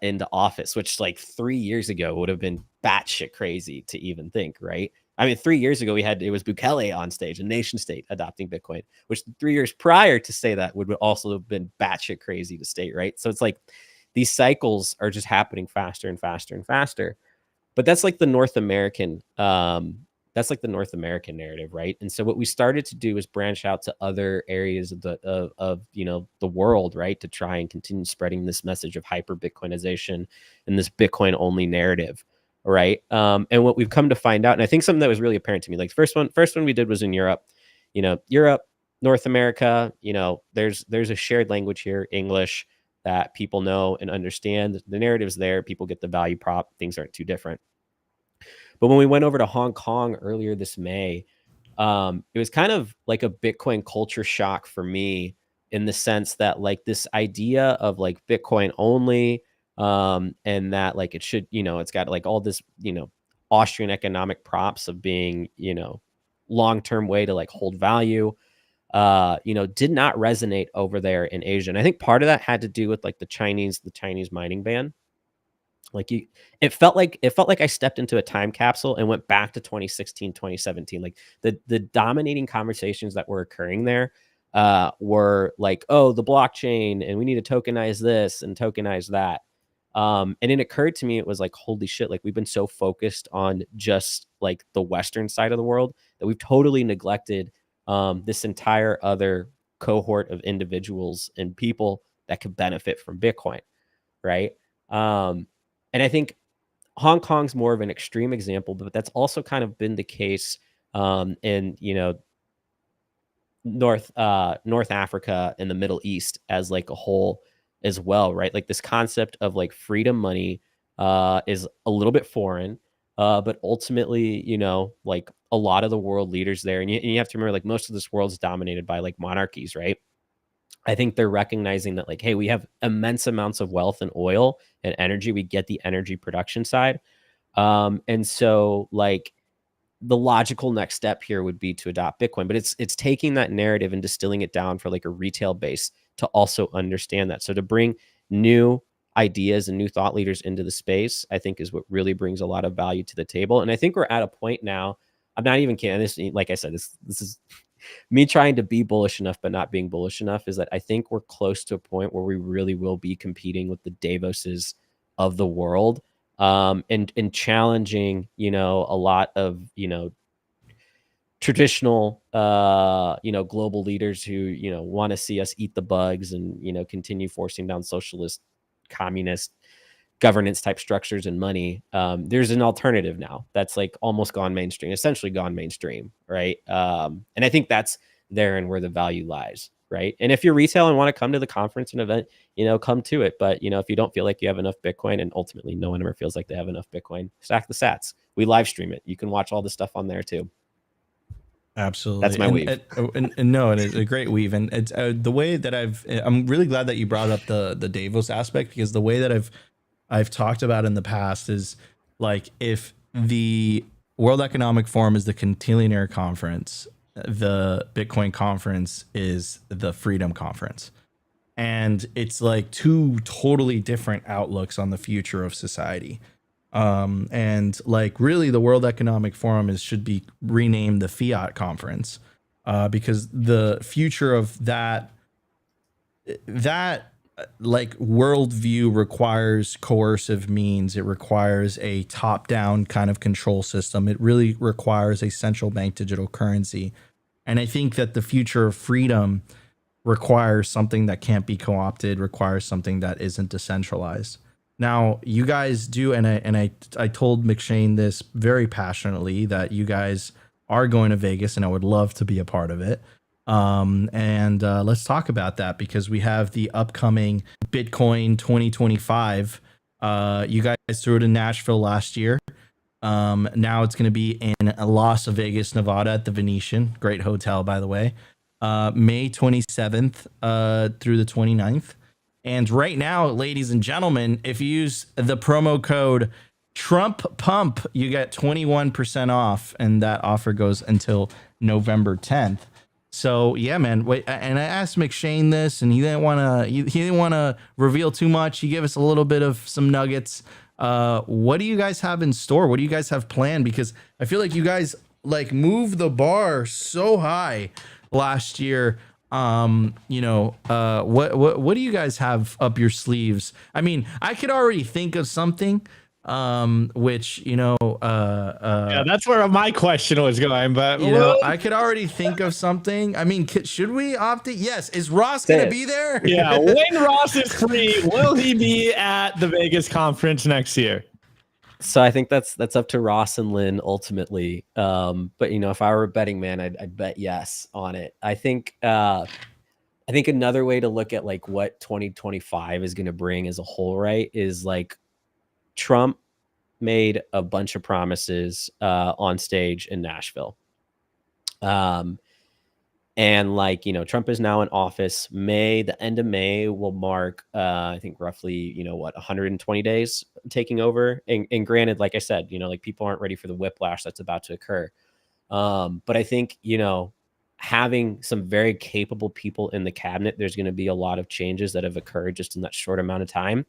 into office, which like 3 years ago would have been batshit crazy to even think, right? I mean, 3 years ago it was Bukele on stage, a nation state adopting Bitcoin, which 3 years prior to say that would also have been batshit crazy to state, right? So it's like these cycles are just happening faster and faster and faster. But that's like the North American narrative, right? And so what we started to do is branch out to other areas of the world, right, to try and continue spreading this message of hyper Bitcoinization and this Bitcoin only narrative, right? And what we've come to find out, and I think something that was really apparent to me, like first one we did was in Europe, Europe, North America, there's a shared language here, English, that people know and understand. The narrative's there, people get the value prop, things aren't too different. But when we went over to Hong Kong earlier this May, it was kind of like a Bitcoin culture shock for me, in the sense that like this idea of like Bitcoin only, and that like it should, it's got like all this, Austrian economic props of being, long-term way to like hold value, did not resonate over there in Asia. And I think part of that had to do with like the Chinese mining ban. Like it felt like I stepped into a time capsule and went back to 2016, 2017. Like the dominating conversations that were occurring there were like, oh, the blockchain, and we need to tokenize this and tokenize that. And it occurred to me, it was like, holy shit, like we've been so focused on just like the Western side of the world that we've totally neglected this entire other cohort of individuals and people that could benefit from Bitcoin, right? And I think Hong Kong's more of an extreme example, but that's also kind of been the case in North Africa and the Middle East as like a whole as well, right? Like this concept of like freedom money is a little bit foreign, but ultimately, like a lot of the world leaders there, and you have to remember, like most of this world is dominated by like monarchies, right? I think they're recognizing that like, hey, we have immense amounts of wealth and oil and energy. We get the energy production side. And so like the logical next step here would be to adopt Bitcoin, but it's taking that narrative and distilling it down for like a retail base to also understand that. So to bring new ideas and new thought leaders into the space, I think is what really brings a lot of value to the table. And I think we're at a point now, I'm not even kidding. This, like I said, this is me trying to be bullish enough, but not being bullish enough, is that I think we're close to a point where we really will be competing with the Davoses of the world, and challenging, a lot of, traditional, global leaders who, want to see us eat the bugs and, continue forcing down socialist, communist governance type structures and money. There's an alternative now that's like almost gone mainstream, essentially gone mainstream, right? And I think that's therein where the value lies, right? And if you're retail and want to come to the conference and event, come to it. But if you don't feel like you have enough Bitcoin, and ultimately no one ever feels like they have enough Bitcoin, stack the sats. We live stream it. You can watch all the stuff on there too. Absolutely. That's my weave. And no, it's a great weave. And it's the way that I'm really glad that you brought up the Davos aspect, because the way that I've talked about in the past is like, if the World Economic Forum is the Cantillionaire Conference, the Bitcoin conference is the Freedom Conference. And it's like two totally different outlooks on the future of society. And like really the World Economic Forum should be renamed the Fiat Conference, because the future of that like worldview requires coercive means. It requires a top-down kind of control system. It really requires a central bank digital currency. And I think that the future of freedom requires something that can't be co-opted, requires something that isn't decentralized. Now, you guys do, and I told McShane this very passionately, that you guys are going to Vegas, and I would love to be a part of it. And let's talk about that, because we have the upcoming Bitcoin 2025. You guys threw it in Nashville last year. Now it's going to be in Las Vegas, Nevada at the Venetian. Great hotel, by the way. May 27th through the 29th. And right now, ladies and gentlemen, if you use the promo code Trump Pump, you get 21% off, and that offer goes until November 10th. So yeah, man. Wait, and I asked McShane this, and he didn't want to reveal too much. He gave us a little bit of some nuggets. What do you guys have in store? What do you guys have planned? Because I feel like you guys like moved the bar so high last year. What do you guys have up your sleeves? I mean, I could already think of something, which, Yeah, that's where my question was going, but I could already think of something. I mean, should we opt it? Yes. Is Ross Say going to it. be there? yeah, when Ross is free, will he be at the Vegas conference next year? So I think that's up to Ross and Lynn ultimately. But if I were a betting man, I'd bet yes on it. I think another way to look at like what 2025 is going to bring as a whole, right, is like Trump made a bunch of promises on stage in Nashville. And like, Trump is now in office. The end of May will mark, I think roughly, 120 days taking over. And granted, like I said, like people aren't ready for the whiplash that's about to occur. But I think, having some very capable people in the cabinet, there's going to be a lot of changes that have occurred just in that short amount of time.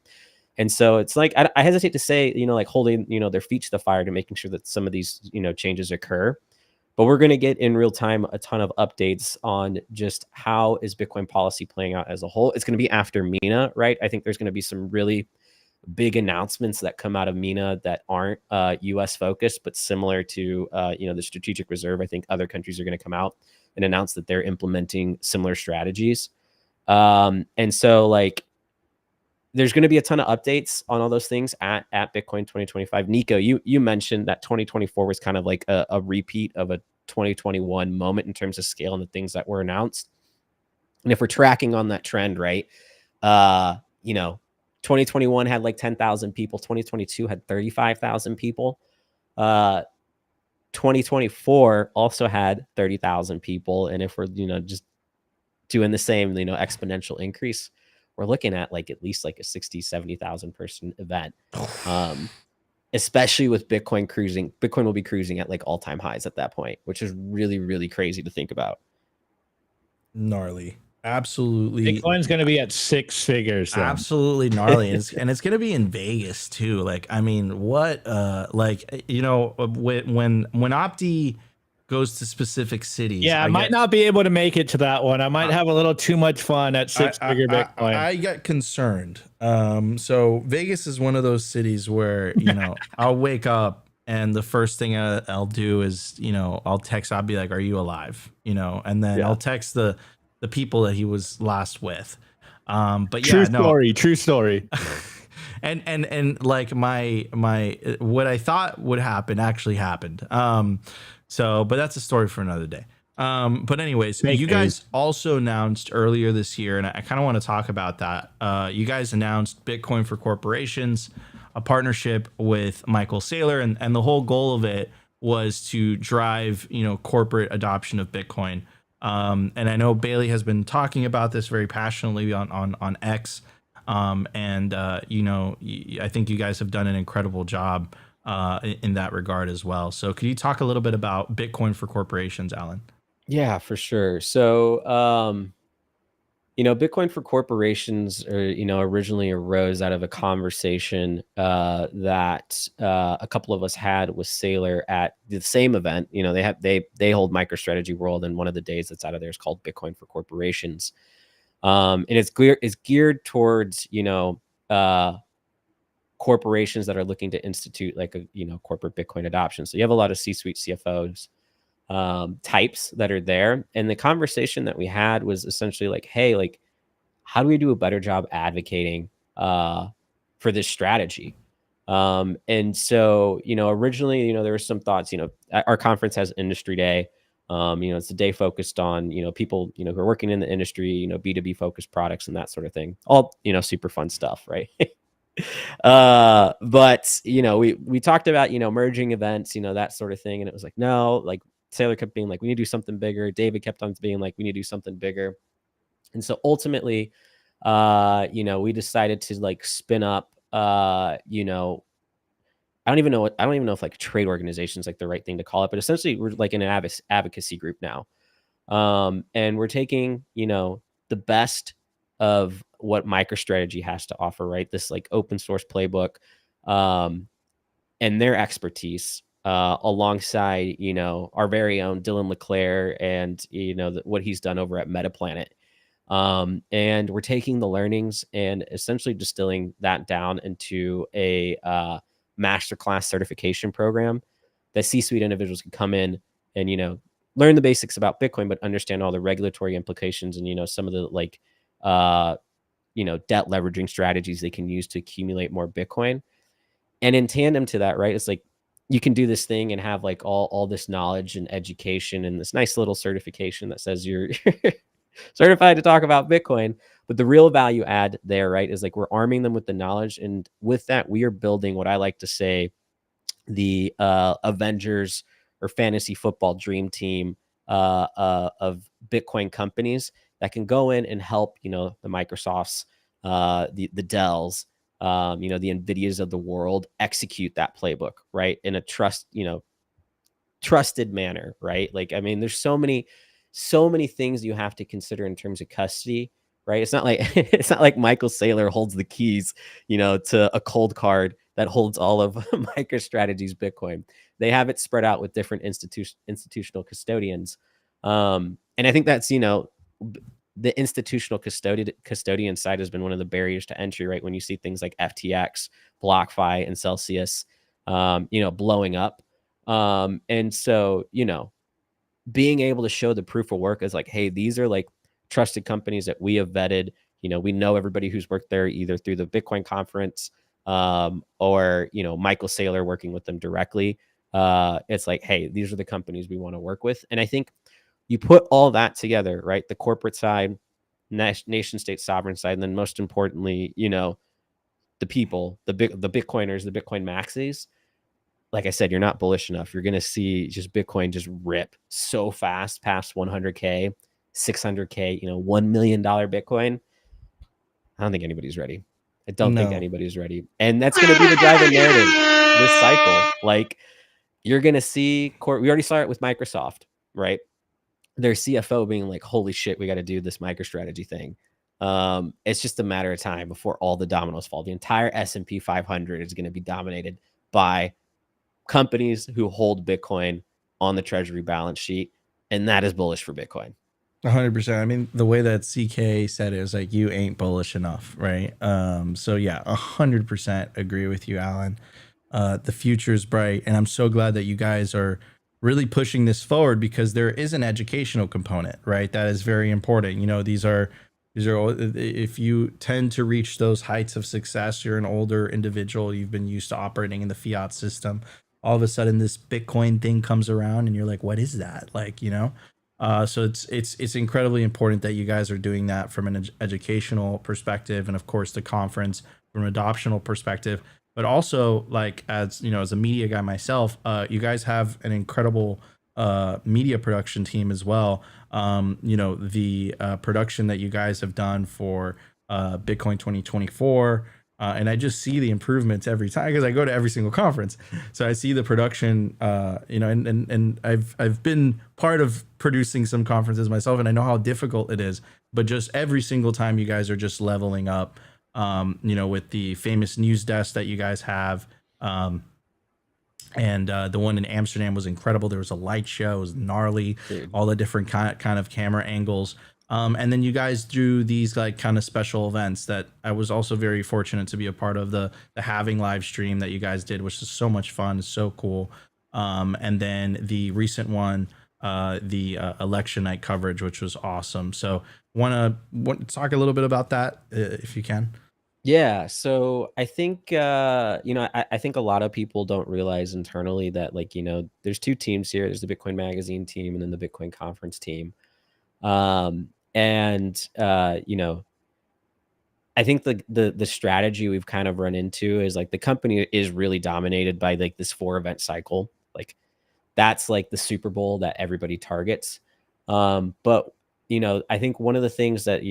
And so it's like, I hesitate to say, like holding, their feet to the fire to making sure that some of these, changes occur. But we're going to get in real time a ton of updates on just how is Bitcoin policy playing out as a whole. It's going to be after MENA, right? I think there's going to be some really big announcements that come out of MENA that aren't U.S. focused, but similar to, the Strategic Reserve. I think other countries are going to come out and announce that they're implementing similar strategies. And so like, there's going to be a ton of updates on all those things at Bitcoin 2025. Nico, you mentioned that 2024 was kind of like a repeat of a 2021 moment in terms of scale and the things that were announced. And if we're tracking on that trend, right, 2021 had like 10,000 people. 2022 had 35,000 people. 2024 also had 30,000 people. And if we're, just doing the same, exponential increase, we're looking at like at least like a 60, 70,000 person event. Especially with Bitcoin cruising. Bitcoin will be cruising at like all-time highs at that point, which is really, really crazy to think about. Gnarly. Absolutely. Bitcoin's going to be at 6 figures. Then. Absolutely gnarly. And it's going to be in Vegas too. Like, I mean, what, when Opti goes to specific cities. Yeah, I might not be able to make it to that one. I might have a little too much fun at 6-figure Bitcoin. I get concerned. So Vegas is one of those cities where, I'll wake up and the first thing I'll do is, I'll text, I'll be like, are you alive? And then I'll text the people that he was last with. But yeah, true story. and like my what I thought would happen actually happened. But that's a story for another day. But anyways, you guys also announced earlier this year, and I kind of want to talk about that. You guys announced Bitcoin for Corporations, a partnership with Michael Saylor, and the whole goal of it was to drive, corporate adoption of Bitcoin. And I know Bailey has been talking about this very passionately on X. I think you guys have done an incredible job in that regard as well. So could you talk a little bit about Bitcoin for Corporations, Alan? Yeah, for sure. So, Bitcoin for Corporations, originally arose out of a conversation that a couple of us had with Saylor at the same event. They hold MicroStrategy World, and one of the days that's out of there is called Bitcoin for Corporations. And it's geared towards, corporations that are looking to institute like a, corporate Bitcoin adoption. So you have a lot of C-suite CFOs types that are there. And the conversation that we had was essentially like, hey, like, how do we do a better job advocating for this strategy? And so, originally, there were some thoughts, our conference has industry day. It's a day focused on, people, who are working in the industry, B2B focused products and that sort of thing. All, super fun stuff, right? But we talked about, merging events, that sort of thing. And it was like, no, like Sailor kept being like, we need to do something bigger. David kept on being like, we need to do something bigger. And so ultimately, we decided to like spin up, I don't even know if like trade organization is like the right thing to call it, but essentially we're like in an advocacy group now. And we're taking, the best of what MicroStrategy has to offer, right? This like open source playbook, and their expertise, alongside, our very own Dylan LeClaire and, what he's done over at Metaplanet. And we're taking the learnings and essentially distilling that down into a masterclass certification program that C-suite individuals can come in and, learn the basics about Bitcoin, but understand all the regulatory implications and, some of the like, debt leveraging strategies they can use to accumulate more Bitcoin. And in tandem to that, right, it's like you can do this thing and have like all this knowledge and education and this nice little certification that says you're certified to talk about Bitcoin. But the real value add there, right, is like we're arming them with the knowledge. And with that, we are building what I like to say the Avengers or fantasy football dream team of Bitcoin companies that can go in and help, the Microsofts, the Dells, the NVIDIAs of the world execute that playbook, right, in a trusted manner, right? Like, I mean, there's so many things you have to consider in terms of custody, right? It's not like Michael Saylor holds the keys, to a cold card that holds all of MicroStrategy's Bitcoin. They have it spread out with different institutional custodians. And I think that's, the institutional custodian side has been one of the barriers to entry, right? When you see things like FTX, BlockFi, and Celsius, blowing up. And so, being able to show the proof of work is like, hey, these are like trusted companies that we have vetted. We know everybody who's worked there either through the Bitcoin conference, or, Michael Saylor working with them directly. It's like, hey, these are the companies we want to work with. And I think you put all that together, right? The corporate side, nation state sovereign side, and then most importantly, the people, the Bitcoiners, the Bitcoin maxis. Like I said, you're not bullish enough. You're going to see just Bitcoin just rip so fast past 100K, 600K, $1 million Bitcoin. I don't think anybody's ready. I don't think anybody's ready. And that's going to be the driving narrative this cycle. Like, you're going to see, we already saw it with Microsoft, right? Their CFO being like, holy shit, we got to do this MicroStrategy thing. It's just a matter of time before all the dominoes fall. The entire S&P 500 is going to be dominated by companies who hold Bitcoin on the treasury balance sheet. And that is bullish for Bitcoin. 100%. I mean, the way that CK said it was like, you ain't bullish enough, right? So yeah, 100% agree with you, Alan. The future is bright, and I'm so glad that you guys are really pushing this forward, because there is an educational component, right? That is very important. These are if you tend to reach those heights of success, you're an older individual, you've been used to operating in the fiat system. All of a sudden, this Bitcoin thing comes around, and you're like, what is that? Like, so it's incredibly important that you guys are doing that from an educational perspective, and of course the conference from an adoptional perspective. But also, like, as as a media guy myself, you guys have an incredible media production team as well. The production that you guys have done for Bitcoin 2024. And I just see the improvements every time, because I go to every single conference. So I see the production, and I've been part of producing some conferences myself, and I know how difficult it is. But just every single time, you guys are just leveling up, with the famous news desk that you guys have. And the one in Amsterdam was incredible. There was a light show, it was gnarly, Dude. all the different kind of camera angles. And then you guys do these like kind of special events that I was also very fortunate to be a part of, the halving live stream that you guys did, which is so much fun. It's so cool. And then the recent one, the election night coverage, which was awesome. So want to talk a little bit about that if you can. Yeah. So I think, I think a lot of people don't realize internally that, like, there's two teams here. There's the Bitcoin Magazine team and then the Bitcoin Conference team. I think the strategy we've kind of run into is like the company is really dominated by like this 4-event cycle. Like that's like the Super Bowl that everybody targets. But I think one of the things that,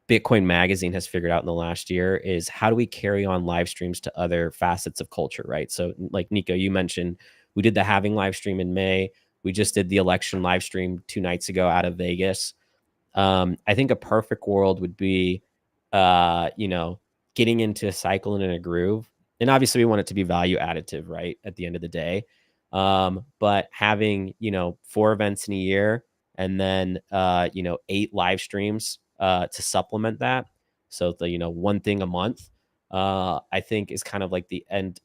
Bitcoin Magazine has figured out in the last year is how do we carry on live streams to other facets of culture, right? So like Nico, you mentioned, we did the halving live stream in May. We just did the election live stream 2 nights ago out of Vegas. I think a perfect world would be, getting into a cycle and in a groove. And obviously we want it to be value additive, right? At the end of the day. But having, 4 events in a year and then, 8 live streams to supplement that. So the, one thing a month, I think is kind of like the end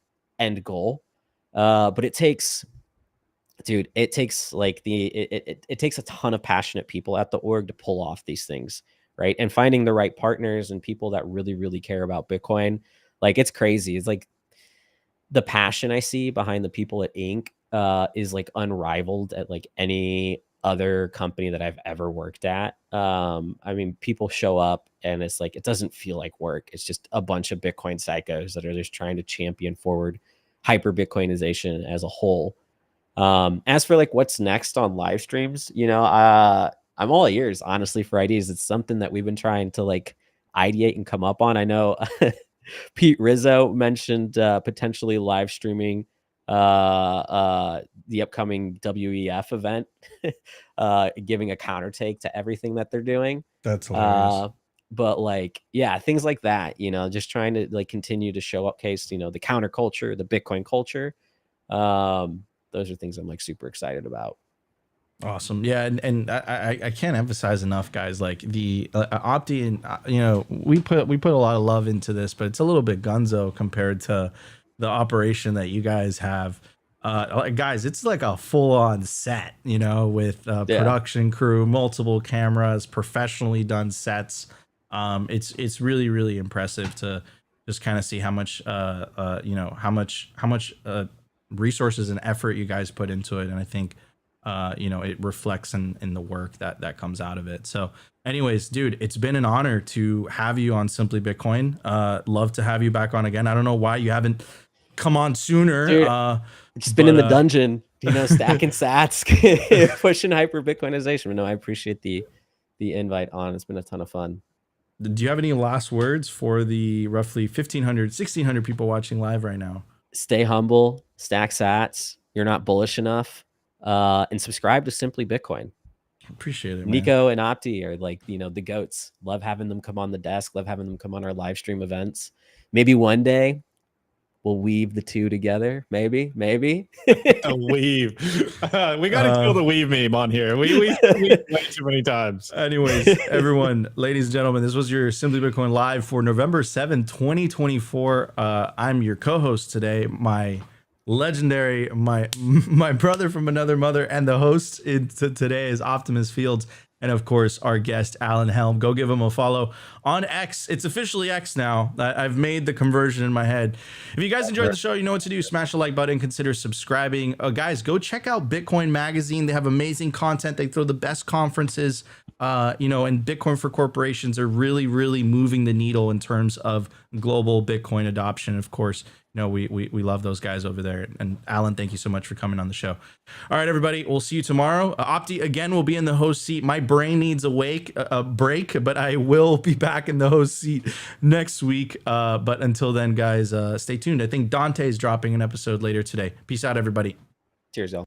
goal. But it takes, dude, it takes like it takes a ton of passionate people at the org to pull off these things, right? And finding the right partners and people that really, really care about Bitcoin. Like it's crazy. It's like the passion I see behind the people at Inc. Is like unrivaled at like any other company that I've ever worked at. I mean, people show up and it's like, it doesn't feel like work. It's just a bunch of Bitcoin psychos that are just trying to champion forward hyper Bitcoinization as a whole. As for like what's next on live streams, I'm all ears, honestly, for ideas. It's something that we've been trying to like ideate and come up on. I know Pete Rizzo mentioned potentially live streaming the upcoming WEF event, giving a counter take to everything that they're doing. That's hilarious. But like, yeah, things like that, just trying to like continue to show up case, the counterculture, the Bitcoin culture. Those are things I'm like super excited about. Awesome. Yeah. And I can't emphasize enough, guys, like the Opti and, we put a lot of love into this, but it's a little bit gunzo compared to the operation that you guys have. Guys, it's like a full on set, with production crew, multiple cameras, professionally done sets. It's really, really impressive to just kind of see how much, how much resources and effort you guys put into it. And I think, it reflects in the work that comes out of it. So anyways, dude, it's been an honor to have you on Simply Bitcoin. Love to have you back on again. I don't know why you haven't come on sooner. Dude, just been in the dungeon, stacking sats, pushing hyper Bitcoinization. But no, I appreciate the invite on. It's been a ton of fun. Do you have any last words for the roughly 1,500, 1,600 people watching live right now? Stay humble, stack sats. You're not bullish enough. And subscribe to Simply Bitcoin. Appreciate it, man. Nico and Opti are like, the goats. Love having them come on the desk. Love having them come on our live stream events. Maybe one day we'll weave the two together. Maybe. A weave. We got to kill the weave meme on here. We way too many times. Anyways, everyone, ladies and gentlemen, this was your Simply Bitcoin Live for November 7, 2024. I'm your co-host today, my legendary, my brother from another mother, and the host today is Optimus Fields, and of course our guest Alan Helm. Go give him a follow on X. It's officially X now. I've made the conversion in my head. If you guys enjoyed the show, you know what to do. Smash the like button, consider subscribing. Guys, go check out Bitcoin Magazine. They have amazing content. They throw the best conferences, and Bitcoin for corporations are really, really moving the needle in terms of global Bitcoin adoption. Of course, we love those guys over there. And Alan, thank you so much for coming on the show. All right, everybody, we'll see you tomorrow. Opti again will be in the host seat. My brain needs a break, but I will be back in the host seat next week. But until then, guys, stay tuned. I think Dante is dropping an episode later today. Peace out, everybody. Cheers, y'all.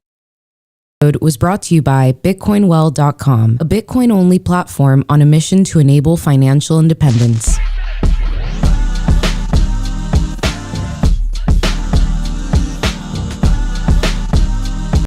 Was brought to you by BitcoinWell.com, a Bitcoin-only platform on a mission to enable financial independence.